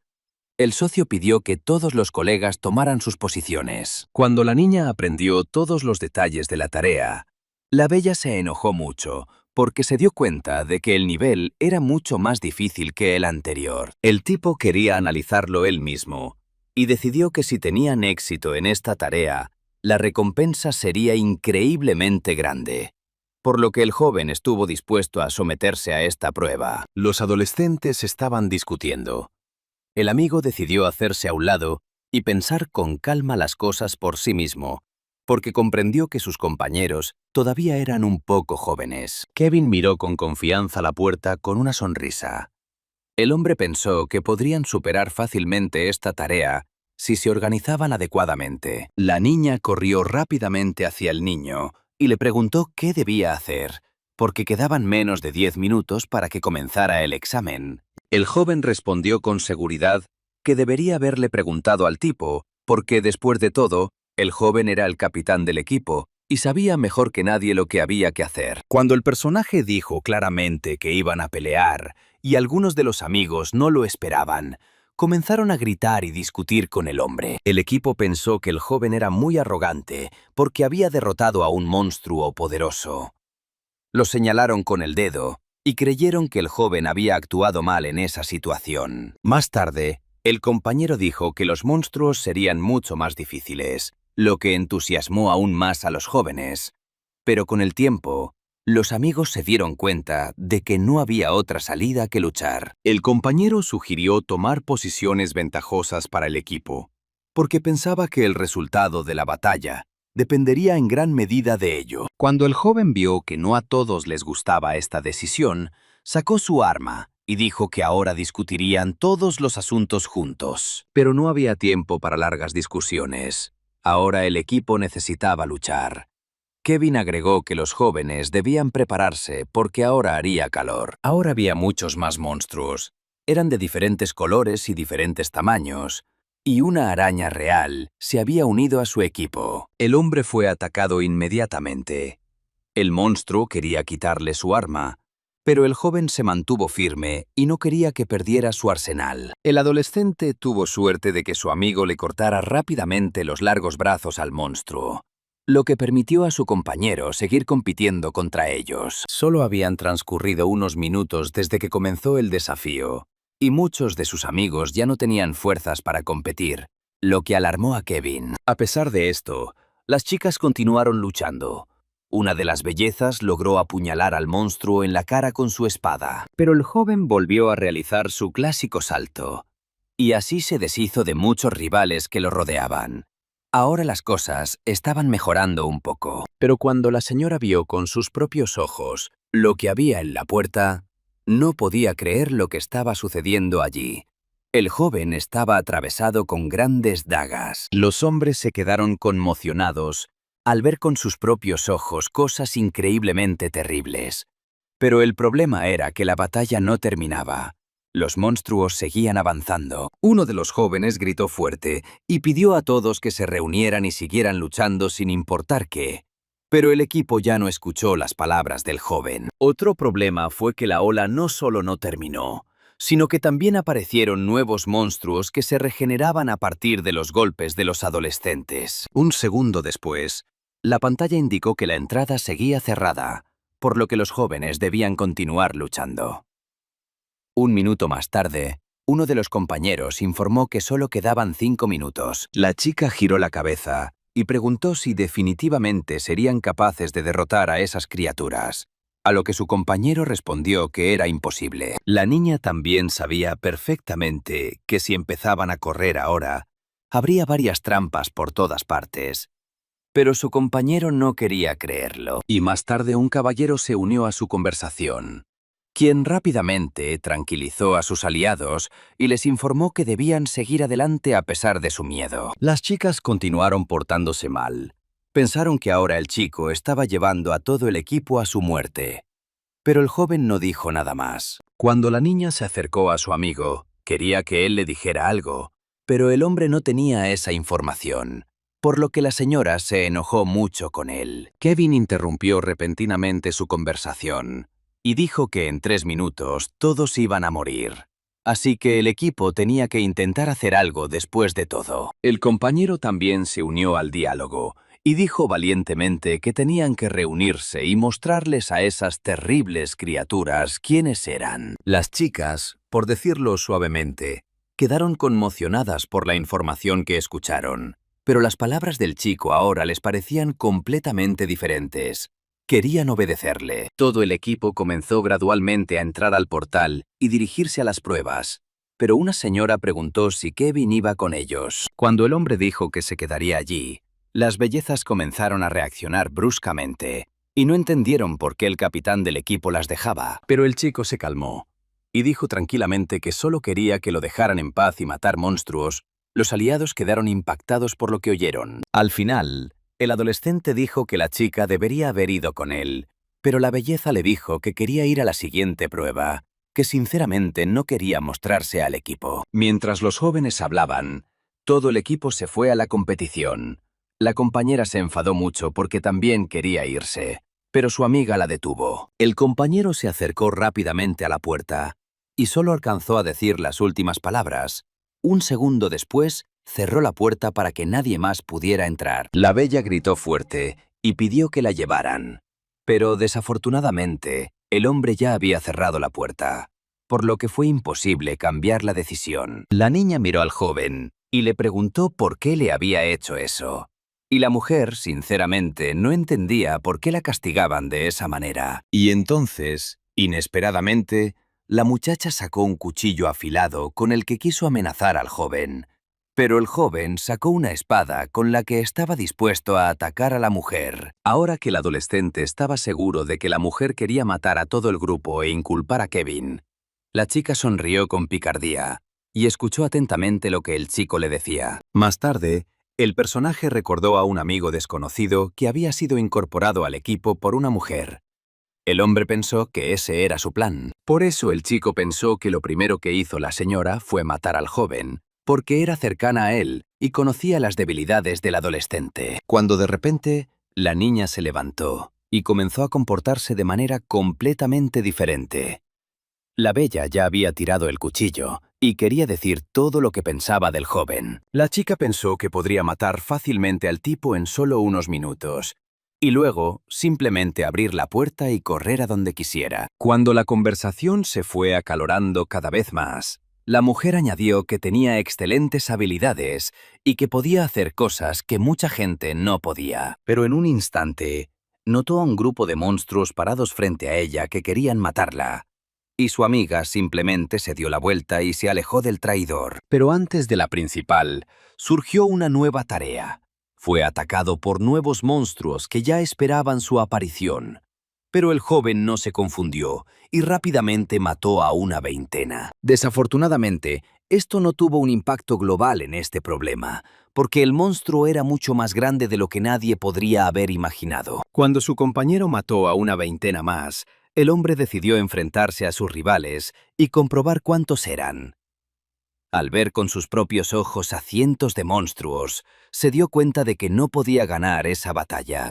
El socio pidió que todos los colegas tomaran sus posiciones. cuando la niña aprendió todos los detalles de la tarea, La bella se enojó mucho porque se dio cuenta de que el nivel era mucho más difícil que el anterior. el tipo quería analizarlo él mismo, Y decidió que si tenían éxito en esta tarea, la recompensa sería increíblemente grande. Por lo que el joven estuvo dispuesto a someterse a esta prueba. los adolescentes estaban discutiendo. El amigo decidió hacerse a un lado y pensar con calma las cosas por sí mismo, porque comprendió que sus compañeros todavía eran un poco jóvenes. Kevin miró con confianza la puerta con una sonrisa. El hombre pensó que podrían superar fácilmente esta tarea si se organizaban adecuadamente. La niña corrió rápidamente hacia el niño Y le preguntó qué debía hacer, porque quedaban menos de 10 minutos para que comenzara el examen. El joven respondió con seguridad Que debería haberle preguntado al tipo, porque después de todo, el joven era el capitán del equipo y sabía mejor que nadie lo que había que hacer. Cuando el personaje dijo claramente que iban a pelear y algunos de los amigos no lo esperaban, comenzaron a gritar y discutir con el hombre. El equipo pensó que el joven era muy arrogante porque había derrotado a un monstruo poderoso. Lo señalaron con el dedo y creyeron que el joven había actuado mal en esa situación. Más tarde, el compañero dijo que los monstruos serían mucho más difíciles, lo que entusiasmó aún más a los jóvenes. Pero con el tiempo, los amigos se dieron cuenta de que no había otra salida que luchar. El compañero sugirió tomar posiciones ventajosas para el equipo, Porque pensaba que el resultado de la batalla dependería en gran medida de ello. Cuando el joven vio que no a todos les gustaba esta decisión, Sacó su arma y dijo que ahora discutirían todos los asuntos juntos. pero no había tiempo para largas discusiones. Ahora el equipo necesitaba luchar. Kevin agregó que los jóvenes debían prepararse porque ahora haría calor. Ahora había muchos más monstruos. Eran de diferentes colores y diferentes tamaños. Y una araña real se había unido a su equipo. El hombre fue atacado inmediatamente. El monstruo quería quitarle su arma, pero el joven se mantuvo firme y no quería que perdiera su arsenal. El adolescente tuvo suerte de que su amigo le cortara rápidamente los largos brazos al monstruo, lo que permitió a su compañero seguir compitiendo contra ellos. Solo habían transcurrido unos minutos desde que comenzó el desafío, y muchos de sus amigos ya no tenían fuerzas para competir, lo que alarmó a Kevin. A pesar de esto, las chicas continuaron luchando. Una de las bellezas logró apuñalar al monstruo en la cara con su espada, pero el joven volvió a realizar su clásico salto, y así se deshizo de muchos rivales que lo rodeaban. Ahora las cosas estaban mejorando un poco, pero cuando la señora vio con sus propios ojos lo que había en la puerta, no podía creer lo que estaba sucediendo allí. El joven estaba atravesado con grandes dagas. Los hombres se quedaron conmocionados al ver con sus propios ojos cosas increíblemente terribles. Pero el problema era que la batalla no terminaba. Los monstruos seguían avanzando. Uno de los jóvenes gritó fuerte y pidió a todos que se reunieran y siguieran luchando sin importar qué. Pero el equipo ya no escuchó las palabras del joven. Otro problema fue que la ola no solo no terminó, sino que también aparecieron nuevos monstruos que se regeneraban a partir de los golpes de los adolescentes. Un segundo después, la pantalla indicó que la entrada seguía cerrada, por lo que los jóvenes debían continuar luchando. Un minuto más tarde, uno de los compañeros informó que solo quedaban 5 minutos. La chica giró la cabeza y preguntó si definitivamente serían capaces de derrotar a esas criaturas, a lo que su compañero respondió que era imposible. La niña también sabía perfectamente que si empezaban a correr ahora, habría varias trampas por todas partes. Pero su compañero no quería creerlo. Y más tarde un caballero se unió a su conversación, quien rápidamente tranquilizó a sus aliados y les informó que debían seguir adelante a pesar de su miedo. Las chicas continuaron portándose mal. Pensaron que ahora el chico estaba llevando a todo el equipo a su muerte. Pero el joven no dijo nada más. Cuando la niña se acercó a su amigo, quería que él le dijera algo, pero el hombre no tenía esa información, por lo que la señora se enojó mucho con él. Kevin interrumpió repentinamente su conversación y dijo que en 3 minutos todos iban a morir. Así que el equipo tenía que intentar hacer algo después de todo. El compañero también se unió al diálogo y dijo valientemente que tenían que reunirse y mostrarles a esas terribles criaturas quiénes eran. Las chicas, por decirlo suavemente, quedaron conmocionadas por la información que escucharon, pero las palabras del chico ahora les parecían completamente diferentes. Querían obedecerle. Todo el equipo comenzó gradualmente a entrar al portal y dirigirse a las pruebas, pero una señora preguntó si Kevin iba con ellos. Cuando el hombre dijo que se quedaría allí, las bellezas comenzaron a reaccionar bruscamente y no entendieron por qué el capitán del equipo las dejaba. Pero el chico se calmó y dijo tranquilamente que solo quería que lo dejaran en paz y matar monstruos. Los aliados quedaron impactados por lo que oyeron. Al final, el adolescente dijo que la chica debería haber ido con él, pero la belleza le dijo que quería ir a la siguiente prueba, que sinceramente no quería mostrarse al equipo. Mientras los jóvenes hablaban, todo el equipo se fue a la competición. La compañera se enfadó mucho porque también quería irse, pero su amiga la detuvo. El compañero se acercó rápidamente a la puerta y solo alcanzó a decir las últimas palabras. Un segundo después, cerró la puerta para que nadie más pudiera entrar. La bella gritó fuerte y pidió que la llevaran. Pero desafortunadamente, el hombre ya había cerrado la puerta, por lo que fue imposible cambiar la decisión. La niña miró al joven y le preguntó por qué le había hecho eso. Y la mujer, sinceramente, no entendía por qué la castigaban de esa manera. Y entonces, inesperadamente, la muchacha sacó un cuchillo afilado con el que quiso amenazar al joven. Pero el joven sacó una espada con la que estaba dispuesto a atacar a la mujer. Ahora que el adolescente estaba seguro de que la mujer quería matar a todo el grupo e inculpar a Kevin, la chica sonrió con picardía y escuchó atentamente lo que el chico le decía. Más tarde, El personaje recordó a un amigo desconocido que había sido incorporado al equipo por una mujer. El hombre pensó que ese era su plan. Por eso el chico pensó que lo primero que hizo la señora fue matar al joven, porque era cercana a él y conocía las debilidades del adolescente. Cuando de repente, la niña se levantó y comenzó a comportarse de manera completamente diferente. La bella ya había tirado el cuchillo y quería decir todo lo que pensaba del joven. La chica pensó que podría matar fácilmente al tipo en solo unos minutos, y luego simplemente abrir la puerta y correr a donde quisiera. Cuando la conversación se fue acalorando cada vez más, la mujer añadió que tenía excelentes habilidades y que podía hacer cosas que mucha gente no podía. Pero en un instante, notó a un grupo de monstruos parados frente a ella que querían matarla. Y su amiga simplemente se dio la vuelta y se alejó del traidor. Pero antes de la principal, surgió una nueva tarea. Fue atacado por nuevos monstruos que ya esperaban su aparición. Pero el joven no se confundió y rápidamente mató a una veintena. Desafortunadamente, esto no tuvo un impacto global en este problema, porque el monstruo era mucho más grande de lo que nadie podría haber imaginado. Cuando su compañero mató a una veintena más, el hombre decidió enfrentarse a sus rivales y comprobar cuántos eran. Al ver con sus propios ojos a cientos de monstruos, se dio cuenta de que no podía ganar esa batalla.